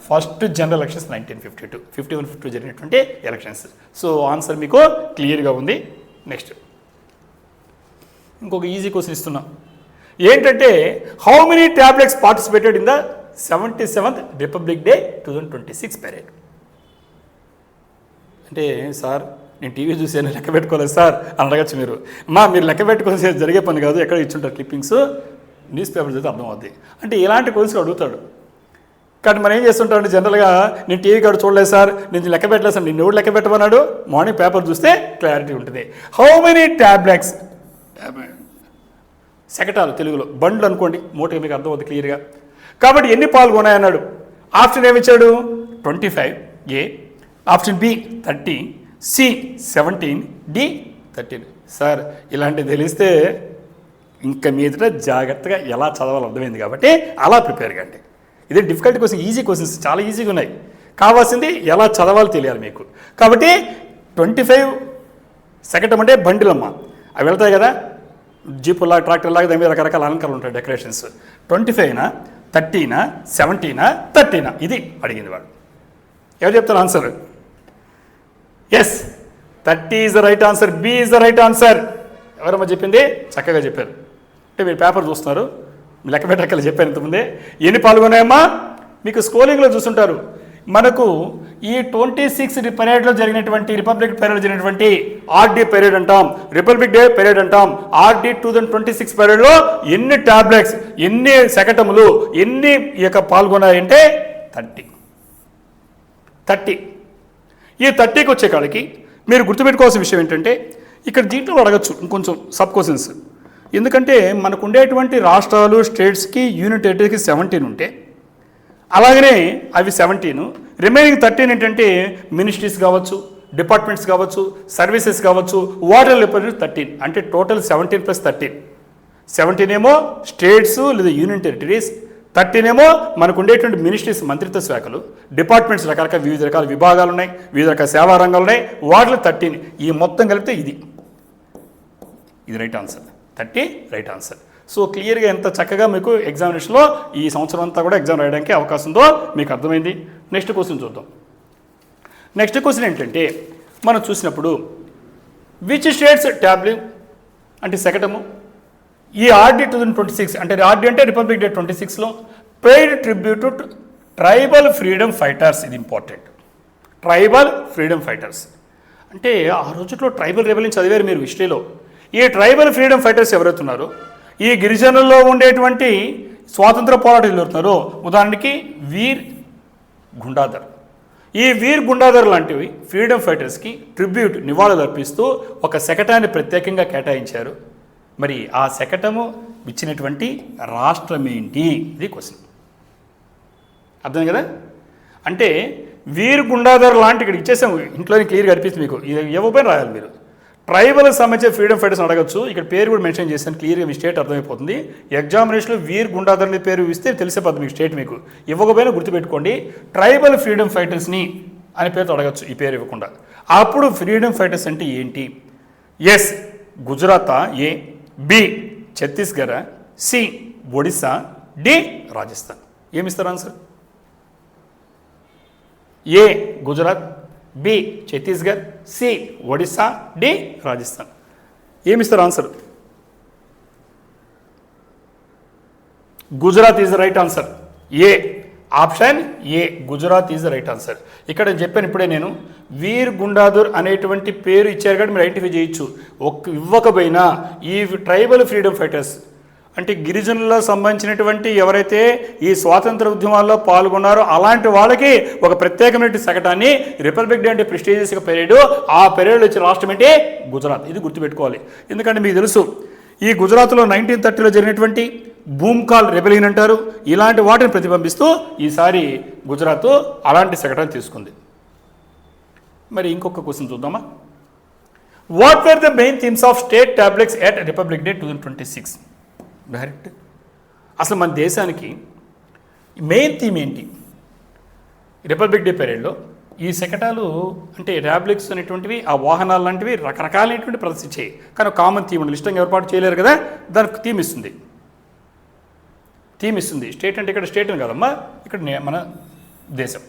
ఫస్ట్ జనరల్ ఎలక్షన్స్ 1952, 51, 52 జరిగినటువంటి ఎలక్షన్స్. సో ఆన్సర్ మీకు క్లియర్గా ఉంది. నెక్స్ట్ ఇంకొక ఈజీ క్వశ్చన్ ఇస్తున్నా. ఏంటంటే how many tablets participated in the 77th Republic Day 2026 parade? అంటే సార్ నేను టీవీ చూసాను, లెక్క పెట్టుకోలేదు సార్ అని అడగచ్చు మీరు. మీరు లెక్క పెట్టుకోవాల్సి జరిగే పని కాదు, ఎక్కడ ఇచ్చుంటారు క్లిప్పింగ్స్, న్యూస్ పేపర్ చదివితే అర్థమవుద్ది. అంటే ఇలాంటి క్వశ్చన్స్ అడుగుతాడు. కాబట్టి మనం ఏం చేస్తుంటామంటే జనరల్గా నేను టీవీ కార్డు చూడలేదు సార్, నేను లెక్క పెట్టలేదు సార్, నిన్ను ఎవడు లెక్క పెట్టమన్నాడు? మార్నింగ్ పేపర్ చూస్తే క్లారిటీ ఉంటుంది. హౌ మెనీ ట్యాబ్లెట్స్, శకటాలు తెలుగులో బండ్లు అనుకోండి, మూటగా మీకు అర్థమవుతుంది క్లియర్గా. కాబట్టి ఎన్ని పాల్గొన్నాయన్నాడు. ఆప్షన్ ఏమిచ్చాడు? 25, A. Option B 30, C 17, D 13. Sir ఇలాంటివి తెలిస్తే ఇంకా మీదట జాగ్రత్తగా ఎలా చదవాలో అర్థమైంది కాబట్టి అలా ప్రిపేర్ కండి. ఇదే డిఫికల్ట్ క్వశ్చన్, ఈజీ క్వశ్చన్స్ చాలా ఈజీగా ఉన్నాయి. కావాల్సింది ఎలా చదవాలో తెలియాలి మీకు. కాబట్టి 25 శకటం అంటే బండిలమ్మ, అవి వెళ్తాయి కదా జీపులా, ట్రాక్టర్ లాగా, దాని మీద రకరకాల అలంకారాలు ఉంటాయి, డెకరేషన్స్. 25నా, 30నా, 17నా, 30నా? ఇది అడిగింది వాడు. ఎవరు చెప్తారు answer? Yes, 30 is the right answer. B is the right answer. ఎవరమ్మా చెప్పింది? చక్కగా చెప్పారు. అంటే మీరు పేపర్ చూస్తున్నారు, లెక్క పెట్టక్కలు చెప్పాను ఇంతకుముందే. ఎన్ని పాల్గొన్నాయమ్మా? మీకు స్కోలింగ్లో చూస్తుంటారు. మనకు ఈ 26 పెరేడ్లో జరిగినటువంటి, రిపబ్లిక్ పెరేడ్ జరిగినటువంటి ఆర్డీ పెరేడ్ అంటాం, రిపబ్లిక్ డే పెరేడ్ అంటాం. ఆర్డీ 2026 పెరేడ్లో ఎన్ని టాబ్లెట్స్, ఎన్ని శకటములు, ఎన్ని పాల్గొన్నాయంటే 30. ఈ 30కి వచ్చే కాడికి మీరు గుర్తుపెట్టుకోవాల్సిన విషయం ఏంటంటే ఇక్కడ దీంట్లో అడగచ్చు ఇంకొంచెం సబ్ క్వశ్చన్స్. ఎందుకంటే మనకు ఉండేటువంటి రాష్ట్రాలు, స్టేట్స్కి, యూనియన్ టెరిటరీకి 17 ఉంటే, అలాగనే అవి 17, రిమైనింగ్ 13 ఏంటంటే మినిస్ట్రీస్ కావచ్చు, డిపార్ట్మెంట్స్ కావచ్చు, సర్వీసెస్ కావచ్చు, వాటర్ డిపార్ట్మెంట్ 13. అంటే టోటల్ 17 + 13. 17 ఏమో స్టేట్స్ లేదా యూనియన్ టెరిటరీస్, 13 ఏమో మనకు ఉండేటువంటి మినిస్ట్రీస్, మంత్రిత్వ శాఖలు, డిపార్ట్మెంట్స్, రకరకాల వివిధ రకాల విభాగాలు ఉన్నాయి, వివిధ రకాల సేవా రంగాలు ఉన్నాయి, వాటిలో 13. ఈ మొత్తం కలిపితే ఇది right answer. 30 right answer. So క్లియర్గా ఎంత చక్కగా మీకు ఎగ్జామినేషన్లో ఈ సంవత్సరం అంతా కూడా ఎగ్జామ్ రాయడానికి అవకాశం ఉందో మీకు అర్థమైంది. నెక్స్ట్ క్వశ్చన్ చూద్దాం. నెక్స్ట్ క్వశ్చన్ ఏంటంటే మనం చూసినప్పుడు విచ్ స్టేట్స్ ట్యాబ్లింగ్ అంటే శకటము ఈ ఆర్డీ 2026 అంటే ఆర్డీ అంటే రిపబ్లిక్ డే 26లో paid tribute to tribal freedom fighters. ఇది ఇంపార్టెంట్. ట్రైబల్ ఫ్రీడమ్ ఫైటర్స్ అంటే ఆ రోజుల్లో ట్రైబల్ రెబెలియన్ చదివారు మీరు హిస్టరీలో. ఈ ట్రైబల్ ఫ్రీడమ్ ఫైటర్స్ ఎవరైతున్నారో ఈ గిరిజనుల్లో ఉండేటువంటి స్వాతంత్ర పోరాటాలు ఎవరుతున్నారో ఉదాహరణకి వీర్ గుండాధర్. ఈ వీర్ గుండాధర్ లాంటివి ఫ్రీడమ్ ఫైటర్స్కి ట్రిబ్యూట్ నివాళులు అర్పిస్తూ ఒక శకటాన్ని ప్రత్యేకంగా కేటాయించారు. మరి ఆ శకటము ఇచ్చినటువంటి రాష్ట్రం ఏంటి? ఇది క్వశ్చన్. అర్థం కదా? అంటే వీర్ గుండాధర్ లాంటి ఇక్కడ ఇచ్చేసాము, ఇంట్లోనే క్లియర్గా అనిపిస్తుంది మీకు. ఇది ఇవ్వకపోయినా రాయాలి మీరు. ట్రైబల్కి సంబంధించిన ఫ్రీడమ్ ఫైటర్స్ అడగచ్చు. ఇక్కడ పేరు కూడా మెన్షన్ చేశాను, క్లియర్గా మీ స్టేట్ అర్థమైపోతుంది. ఎగ్జామినేషన్లో వీర్ గుండాధర్ అనే పేరు ఇస్తే తెలిసిపోతుంది మీకు స్టేట్. మీకు ఇవ్వకపోయినా గుర్తుపెట్టుకోండి, ట్రైబల్ ఫ్రీడమ్ ఫైటర్స్ని అనే పేరుతో అడగచ్చు ఈ పేరు ఇవ్వకుండా. అప్పుడు ఫ్రీడమ్ ఫైటర్స్ అంటే ఏంటి? ఎస్ గుజరాతా, A B Chhattisgarh, C Odisha, D Rajasthan. ఏమిస్తారు answer? A Gujarat, B Chhattisgarh, C Odisha, D Rajasthan. ఏమిస్తారు answer? Gujarat is the right answer. A option A Gujarat is the right answer. ఇక్కడ చెప్పాను ఇప్పుడే నేను, వీర్ గుండాధర్ అనేటువంటి పేరు ఇచ్చారు కాబట్టి మీరు ఐడెంటిఫై చేయొచ్చు. ఇవ్వకపోయినా ఈ ట్రైబల్ ఫ్రీడమ్ ఫైటర్స్ అంటే గిరిజనులకు సంబంధించినటువంటి ఎవరైతే ఈ స్వాతంత్ర ఉద్యమాల్లో పాల్గొన్నారో అలాంటి వాళ్ళకి ఒక ప్రత్యేకమైన శకటాన్ని రిపబ్లిక్ డే అంటే ప్రెస్టీజియస్గా పీరియడ్, ఆ పీరియడ్లో వచ్చే రాష్ట్రం ఏంటి? గుజరాత్. ఇది గుర్తుపెట్టుకోవాలి. ఎందుకంటే మీకు తెలుసు ఈ గుజరాత్లో 1930లో జరిగినటువంటి భూమ్కాల్ రెబెలియన్ అంటారు. ఇలాంటి వాటిని ప్రతిబింబిస్తూ ఈసారి గుజరాత్ అలాంటి శకటాన్ని తీసుకుంది. మరి ఇంకొక క్వశ్చన్ చూద్దామా? What where the main themes of state tablets at republic Day 2026? Direct అసలు మన దేశానికి మెయిన్ థీమ్ ఏంటి? రిపబ్లిక్ డే పీరియడ్లో ఈ శకటాలు అంటే ర్యాబ్లిక్స్ అనేటువంటివి ఆ వాహనాలు లాంటివి రకరకాలైనటువంటి ప్రదర్శించాయి. కానీ కామన్ థీమ్ ఉండాలి. ఇష్టంగా ఏర్పాటు చేయలేరు కదా, దానికి థీమ్ ఇస్తుంది. స్టేట్ అంటే ఇక్కడ స్టేట్ కదమ్మా, ఇక్కడ మన దేశం.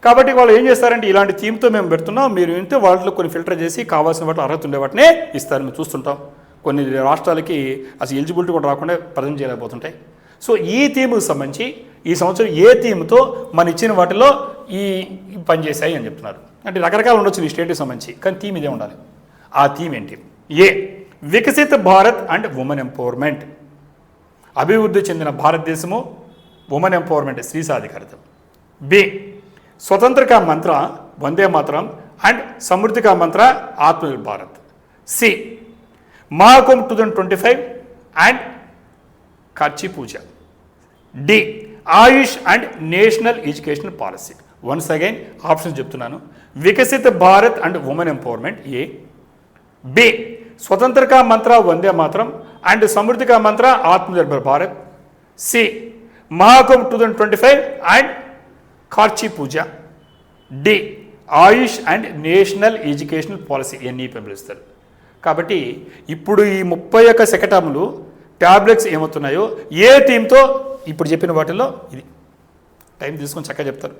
కాబట్టి వాళ్ళు ఏం చేస్తారంటే ఇలాంటి థీమ్తో మేము పెడుతున్నాం, మీరు వింటే వాటిలో కొన్ని ఫిల్టర్ చేసి కావాల్సిన వాటిలో అర్హత ఉండే వాటినే ఇస్తారు. మేము చూస్తుంటాం కొన్ని రాష్ట్రాలకి అసలు ఎలిజిబిలిటీ కూడా రాకుండా ప్రజెంట్ చేయలేకపోతుంటాయి. సో ఈ థీమ్కి సంబంధించి ఈ సంవత్సరం ఏ థీమ్తో మన ఇచ్చిన వాటిలో ఈ పనిచేశాయి అని చెప్తున్నారు. అంటే రకరకాలు ఉండొచ్చు ఈ స్టేట్కి సంబంధించి, కానీ థీమ్ ఇదే ఉండాలి. ఆ థీమ్ ఏంటి? A Viksit Bharat and women empowerment, అభివృద్ధి చెందిన భారతదేశము, ఉమెన్ ఎంపవర్మెంట్ స్త్రీ సాధికారత. బి స్వతంత్ర కా మంత్ర వందే మాతరం అండ్ సమృద్ధి కా మంత్ర Atmanirbhar Bharat. C Mahakumbh 2025 and Kharchi Puja. D Ayush and national educational policy. Once again options చెప్తున్నాను. Viksit Bharat and women empowerment A, B స్వతంత్ర కా మంత్ర వందే మాతరం అండ్ సమృద్ధి కా మంత్ర Atmanirbhar Bharat. C Mahakumbh 2025 and Kharchi Puja. D Ayush and national educational policy. ఎన్ని పిలుస్తారు. కాబట్టి ఇప్పుడు ఈ 31 శకటములు ట్యాబ్లెట్స్ ఏమవుతున్నాయో ఏ థీమ్తో ఇప్పుడు చెప్పిన వాటిల్లో ఇది టైం తీసుకొని చక్కగా చెప్తారు.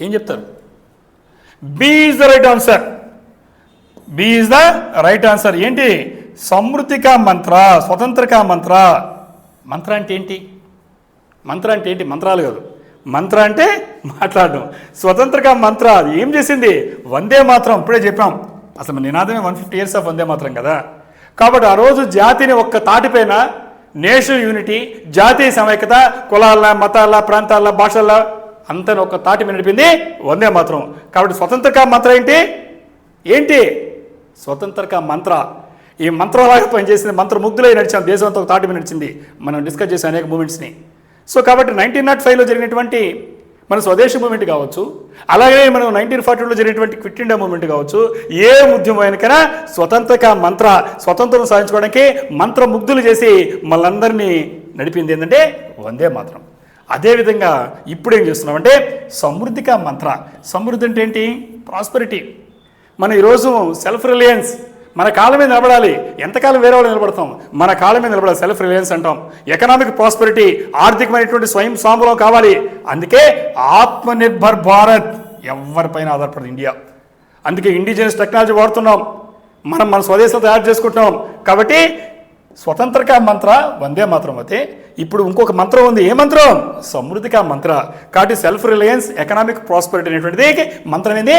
ఏం చెప్తారు? B is the right answer. B is the right answer. ఏంటి? సమృద్ధికా మంత్ర, స్వతంత్రకా మంత్ర. మంత్ర అంటే ఏంటి? మంత్రాలు కాదు. మంత్ర అంటే మాట్లాడడం. స్వతంత్రకా మంత్ర అది ఏం చేసింది? వందే మాత్రం. ఇప్పుడే చెప్పాం, అసలు నినాదమే 150 years ఆఫ్ వందే మాత్రం కదా. కాబట్టి ఆ రోజు జాతిని ఒక్క తాటిపైన నేషనల్ యూనిటీ, జాతీయ సమైక్యత, కులాల, మతాల, ప్రాంతాల, భాషల అంతా ఒక తాటి మీద నడిపింది వందే మాత్రం. కాబట్టి స్వతంత్రకా మంత్ర ఏంటి? స్వతంత్రకా మంత్ర. ఈ మంత్రలాగా పనిచేసింది, మంత్రముగ్ధులై నడిచాం, దేశం అంతా ఒక తాటి మీద నడిచింది. మనం డిస్కస్ చేసే అనేక మూమెంట్స్ని. సో కాబట్టి 1905లో జరిగినటువంటి మన స్వదేశీ మూమెంట్ కావచ్చు, అలాగే మనం 1940లో జరిగినటువంటి క్విట్ ఇండియా మూమెంట్ కావచ్చు, ఏ ఉద్యమైనా స్వతంత్రక మంత్ర, స్వతంత్రం సాధించుకోవడానికి మంత్రముగ్ధులు చేసి మళ్ళందరినీ నడిపింది ఏంటంటే వందే మాత్రం. అదేవిధంగా ఇప్పుడు ఏం చేస్తున్నామంటే సమృద్ధిక మంత్ర. సమృద్ధి అంటే ఏంటి? ప్రాస్పరిటీ. మనం ఈరోజు సెల్ఫ్ రిలయన్స్, మన కాళ్ళ మీద నిలబడాలి. ఎంతకాలం వేరే వాళ్ళు నిలబడతాం? మన కాళ్ళ మీద నిలబడాలి, సెల్ఫ్ రిలయన్స్ అంటాం. ఎకనామిక్ ప్రాస్పెరిటీ, ఆర్థికమైనటువంటి స్వయం సాంబలం కావాలి. అందుకే ఆత్మనిర్భర్ భారత్, ఎవరిపైన ఆధారపడదు ఇండియా. అందుకే ఇండిజినస్ టెక్నాలజీ వాడుతున్నాం, మన స్వదేశంలో తయారు చేసుకుంటున్నాం. కాబట్టి స్వతంత్రకా మంత్ర వందే మాత్రం అయితే ఇప్పుడు ఇంకొక మంత్రం ఉంది. ఏ మంత్రం? సమృద్ధికా మంత్ర. కాబట్టి సెల్ఫ్ రిలయన్స్, ఎకనామిక్ ప్రాస్పెరిటీ అనేటువంటిది మంత్రం ఏంది?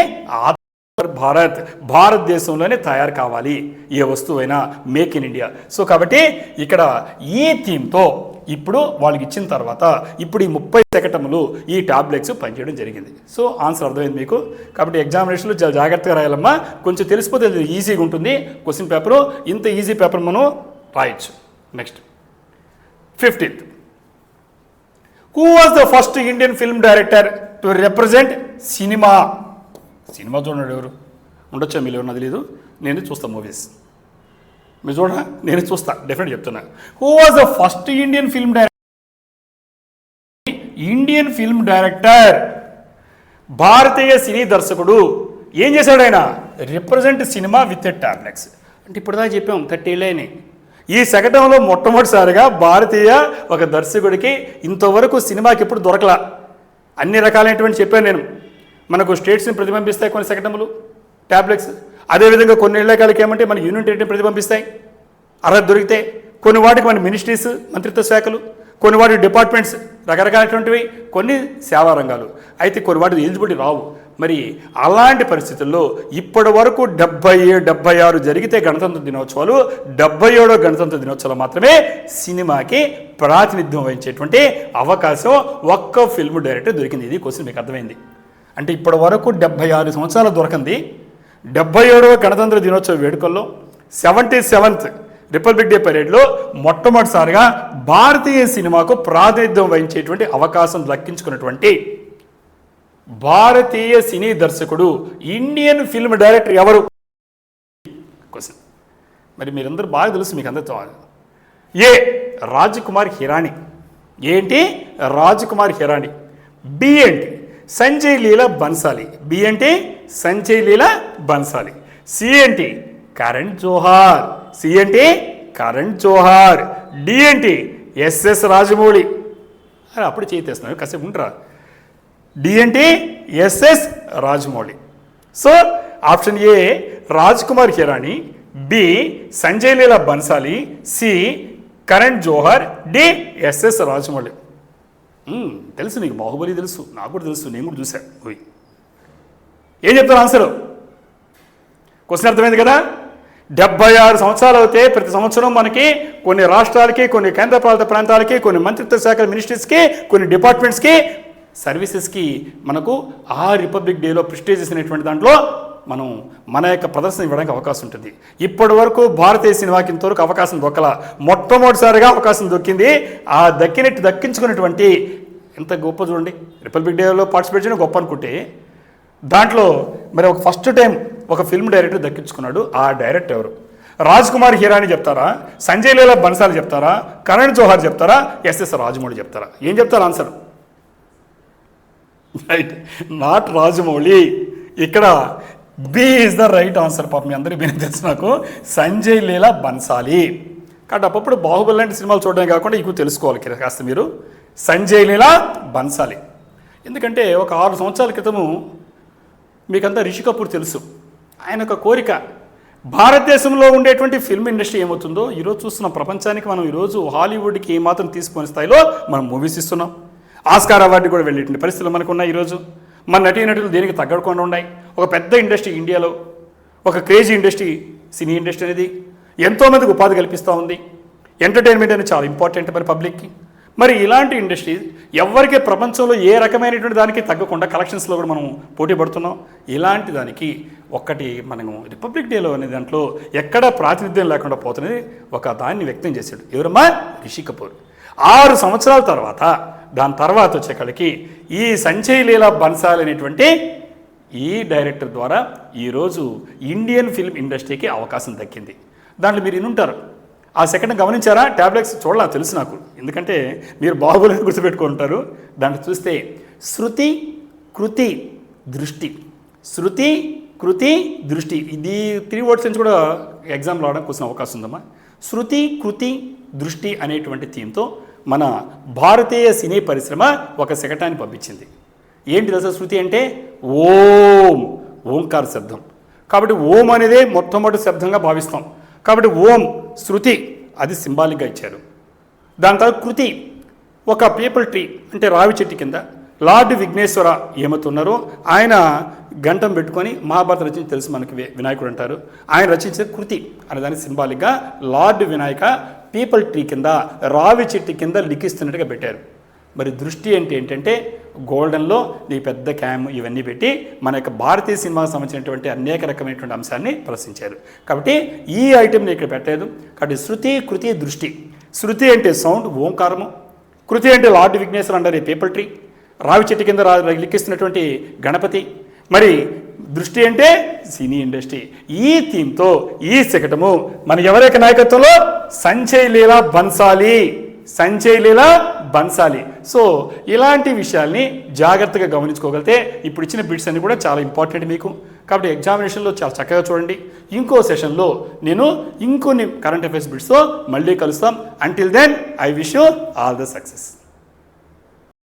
భారత్, భారతదేశంలోనే తయారు కావాలి ఏ వస్తువైనా, మేక్ ఇన్ ఇండియా. సో కాబట్టి ఇక్కడ ఈ థీమ్తో ఇప్పుడు వాళ్ళకి ఇచ్చిన తర్వాత ఇప్పుడు ఈ 30 శకటములు ఈ టాబ్లెట్స్ పనిచేయడం జరిగింది. సో ఆన్సర్ అర్థమైంది మీకు. కాబట్టి ఎగ్జామినేషన్లో చాలా జాగ్రత్తగా రాయాలమ్మా. కొంచెం తెలిసిపోతే ఈజీగా ఉంటుంది క్వశ్చన్ పేపరు. ఇంత ఈజీ పేపర్ మనం రాయొచ్చు. Next 15th, who was the first Indian film director to represent cinema? Cinema చూడండి, ఎవరు ఉండొచ్చా మీరు? ఎవరు తెలియదు, నేను చూస్తాను మూవీస్. మీరు చూడరా? నేను చూస్తా, డెఫినెట్ చెప్తున్నా. Who was the first Indian film director, భారతీయ సినీ దర్శకుడు. ఏం చేశాడు ఆయన? Represent cinema with tablets. అంటే ఇప్పుడుదా చెప్పాం 30 ఏళ్ళని. ఈ శకటంలో మొట్టమొదటిసారిగా భారతీయ ఒక దర్శకుడికి ఇంతవరకు సినిమాకి ఎప్పుడు దొరకలా. అన్ని రకాలైనటువంటి చెప్పాను నేను. మనకు స్టేట్స్ని ప్రతిబింబిస్తాయి కొన్ని శకటములు, టాబ్లెట్స్. అదేవిధంగా కొన్ని ఇళ్ళకాలకి ఏమంటే మన యూనియన్ టెరిటరీని ప్రతిబింబిస్తాయి, అర్హత దొరికితే. కొన్ని వాటికి మన మినిస్ట్రీస్, మంత్రిత్వ శాఖలు, కొన్ని వాటి డిపార్ట్మెంట్స్, రకరకాలైనటువంటివి, కొన్ని సేవా రంగాలు. అయితే కొన్ని వాటి ఎలిజిబిలిటీ రావు. మరి అలాంటి పరిస్థితుల్లో ఇప్పటి వరకు 76 జరిగితే గణతంత్ర దినోత్సవాలు, 77వ గణతంత్ర దినోత్సవాలు మాత్రమే సినిమాకి ప్రాతినిధ్యం వహించేటువంటి అవకాశం ఒక్క ఫిల్మ్ డైరెక్టర్ దొరికింది. ఇది క్వశ్చన్ మీకు అర్థమైంది. అంటే ఇప్పటి వరకు 76 సంవత్సరాలు దొరకంది 77వ గణతంత్ర దినోత్సవ వేడుకల్లో 77th రిపబ్లిక్ డే పరేడ్లో మొట్టమొదటిసారిగా భారతీయ సినిమాకు ప్రాతినిధ్యం వహించేటువంటి అవకాశం దక్కించుకున్నటువంటి భారతీయ సినీ దర్శకుడు, ఇండియన్ ఫిల్మ్ డైరెక్టర్ ఎవరు? క్వశ్చన్. మరి మీరందరూ బాగా తెలుసు, మీకు అందరితో. ఏ రాజ్ కుమార్ హిరానీ. ఏంటి? రాజ్ కుమార్ హిరానీ. బి ఏంటి? సంజయ్ లీలా బన్సాలి. బి అంటే సంజయ్ లీలా బన్సాలి. సి ఏంటి? కరణ్ జోహార్. సి అంటే కరణ్ జోహార్. డి ఏంటి? ఎస్ఎస్ రాజమౌళి. అరే అప్పుడు చేస్తున్నావు, కాసేపు ఉంటారా? డి అంటే SS Rajamouli. So option A Raj Kumar Hirani, B Sanjay Leela Bhansali, C Karan Johar, D SS Rajamouli. తెలుసు నీకు, బాహుబలి తెలుసు, నాకు కూడా తెలుసు, నేను కూడా చూశాను మూవీ. ఏం చెప్తాను ఆన్సర్? క్వశ్చన్ అర్థమైంది కదా? 76 సంవత్సరాలు అయితే ప్రతి సంవత్సరం మనకి కొన్ని రాష్ట్రాలకి, కొన్ని కేంద్రపాలిత ప్రాంతాలకి, కొన్ని మంత్రిత్వ శాఖల మినిస్ట్రీస్కి, కొన్ని డిపార్ట్మెంట్స్కి, సర్వీసెస్కి మనకు ఆ రిపబ్లిక్ డేలో ప్రెస్టీజియస్ అనేటువంటి దాంట్లో మనం మన యొక్క ప్రదర్శన ఇవ్వడానికి అవకాశం ఉంటుంది. ఇప్పటి వరకు భారతీయ సినిమాకి ఇంతవరకు అవకాశం దొక్కల, మొట్టమొదటిసారిగా అవకాశం దొక్కింది. ఆ దక్కినటువంటి ఎంత గొప్ప చూడండి. రిపబ్లిక్ డేలో పార్టిసిపేట్ చేయడం గొప్ప అనుకుంటే, దాంట్లో మరి ఒక ఫస్ట్ టైం ఒక ఫిల్మ్ డైరెక్టర్ దక్కించుకున్నాడు. ఆ డైరెక్టర్ ఎవరు? రాజ్ కుమార్ హిరానీ చెప్తారా, సంజయ్ లీలా బన్సాలి చెప్తారా, కరణ్ జోహార్ చెప్తారా, ఎస్ఎస్ రాజమౌళి చెప్తారా? ఏం చెప్తారు ఆన్సర్? Right, not Rajamouli. ఇక్కడ B is the right answer. పాపం మీ అందరికీ నేను తెలుసు, నాకు సంజయ్ లీలా బన్సాలి. కాబట్టి అప్పుడు బాహుబలి లాంటి సినిమాలు చూడడం కాకుండా ఎక్కువ తెలుసుకోవాలి కాస్త మీరు. సంజయ్ లీలా బన్సాలి. ఎందుకంటే ఒక 6 సంవత్సరాల క్రితము మీకంతా రిషి కపూర్ తెలుసు. ఆయన ఒక కోరిక, భారతదేశంలో ఉండేటువంటి ఫిల్మ్ ఇండస్ట్రీ ఏమవుతుందో ఈరోజు చూస్తున్నాం. ప్రపంచానికి మనం ఈరోజు హాలీవుడ్కి ఏమాత్రం తీసుకునే స్థాయిలో మనం మూవీస్ ఇస్తున్నాం. ఆస్కార్ అవార్డు కూడా వెళ్ళేటువంటి పరిస్థితులు మనకు ఉన్నాయి. ఈరోజు మన నటీనటులు దేనికి తగ్గకుండా ఉన్నాయి. ఒక పెద్ద ఇండస్ట్రీ ఇండియాలో, ఒక క్రేజీ ఇండస్ట్రీ సినీ ఇండస్ట్రీ అనేది ఎంతోమందికి ఉపాధి కల్పిస్తూ ఉంది. ఎంటర్టైన్మెంట్ అనేది చాలా ఇంపార్టెంట్ మరి పబ్లిక్కి. మరి ఇలాంటి ఇండస్ట్రీ ఎవరికి ప్రపంచంలో ఏ రకమైనటువంటి దానికి తగ్గకుండా కలెక్షన్స్లో కూడా మనం పోటీ పడుతున్నాం. ఇలాంటి దానికి ఒక్కటి మనం రిపబ్లిక్ డేలో అనే దాంట్లో ఎక్కడా ప్రాతినిధ్యం లేకుండా పోతున్నది ఒక దాన్ని వ్యక్తం చేశాడు. ఎవరమ్మా? రిషి కపూర్. 6 సంవత్సరాల తర్వాత దాని తర్వాత వచ్చేకాడికి ఈ సంజయ్ లీలా బన్సాలి అనేటువంటి ఈ డైరెక్టర్ ద్వారా ఈరోజు ఇండియన్ ఫిల్మ్ ఇండస్ట్రీకి అవకాశం దక్కింది. దాంట్లో మీరు వినుంటారు. ఆ సెకండ్ గమనించారా? టాబ్లెట్స్ చూడాల తెలుసు నాకు, ఎందుకంటే మీరు బాహుబలిని గుర్తుపెట్టుకుంటారు. దాంట్లో చూస్తే శృతి, కృతి, దృష్టి. శృతి, కృతి దృష్టి, ఇది 3 వర్డ్స్ నుంచి కూడా ఎగ్జామ్లో రావడానికి కోసం అవకాశం ఉందమ్మా. శృతి కృతి దృష్టి అనేటువంటి థీమ్తో మన భారతీయ సినీ పరిశ్రమ ఒక శకటాన్ని పంపించింది. ఏంటిది అసలు శృతి అంటే ఓం, ఓంకార శబ్దం. కాబట్టి ఓం అనేదే మొట్టమొదటి శబ్దంగా భావిస్తాం. కాబట్టి ఓం శృతి అది సింబాలిక్గా ఇచ్చారు. దాని తర్వాత కృతి, ఒక పీపుల్ ట్రీ అంటే రావి చెట్టు కింద లార్డ్ విఘ్నేశ్వర ఏమవుతున్నారో ఆయన గంటం పెట్టుకొని మహాభారత రచించి తెలుసు మనకి, వినాయకుడు అంటారు. ఆయన రచించిన కృతి అనే దాన్ని సింబాలిక్గా లార్డ్ వినాయక పీపుల్ ట్రీ కింద రావి చెట్టు కింద లిఖిస్తున్నట్టుగా పెట్టారు. మరి దృష్టి అంటే ఏంటంటే గోల్డెన్లో నీ పెద్ద క్యామ్ ఇవన్నీ పెట్టి మన యొక్క భారతీయ సినిమాకు సంబంధించినటువంటి అనేక రకమైనటువంటి అంశాన్ని ప్రదర్శించారు. కాబట్టి ఈ ఐటెంని ఇక్కడ పెట్టలేదు. కాబట్టి శృతి కృతి దృష్టి. శృతి అంటే సౌండ్ ఓంకారము, కృతి అంటే లార్డ్ విఘ్నేశ్వర అంటారు పీపుల్ ట్రీ, రావి చెట్టు కింద లిఖిస్తున్నటువంటి గణపతి, మరి దృష్టి అంటే సినీ ఇండస్ట్రీ. ఈ థీమ్తో ఈ శకటము మన ఎవరైతే నాయకత్వంలో సంజయ్ లీలా బన్సాలి. సో ఇలాంటి విషయాల్ని జాగ్రత్తగా గమనించుకోగలిగితే ఇప్పుడు ఇచ్చిన బిట్స్ అన్ని కూడా చాలా ఇంపార్టెంట్ మీకు. కాబట్టి ఎగ్జామినేషన్లో చాలా చక్కగా చూడండి. ఇంకో సెషన్లో నేను ఇంకొన్ని కరెంట్ అఫైర్స్ బిట్స్తో మళ్ళీ కలుస్తాం. Until then I wish you all the success.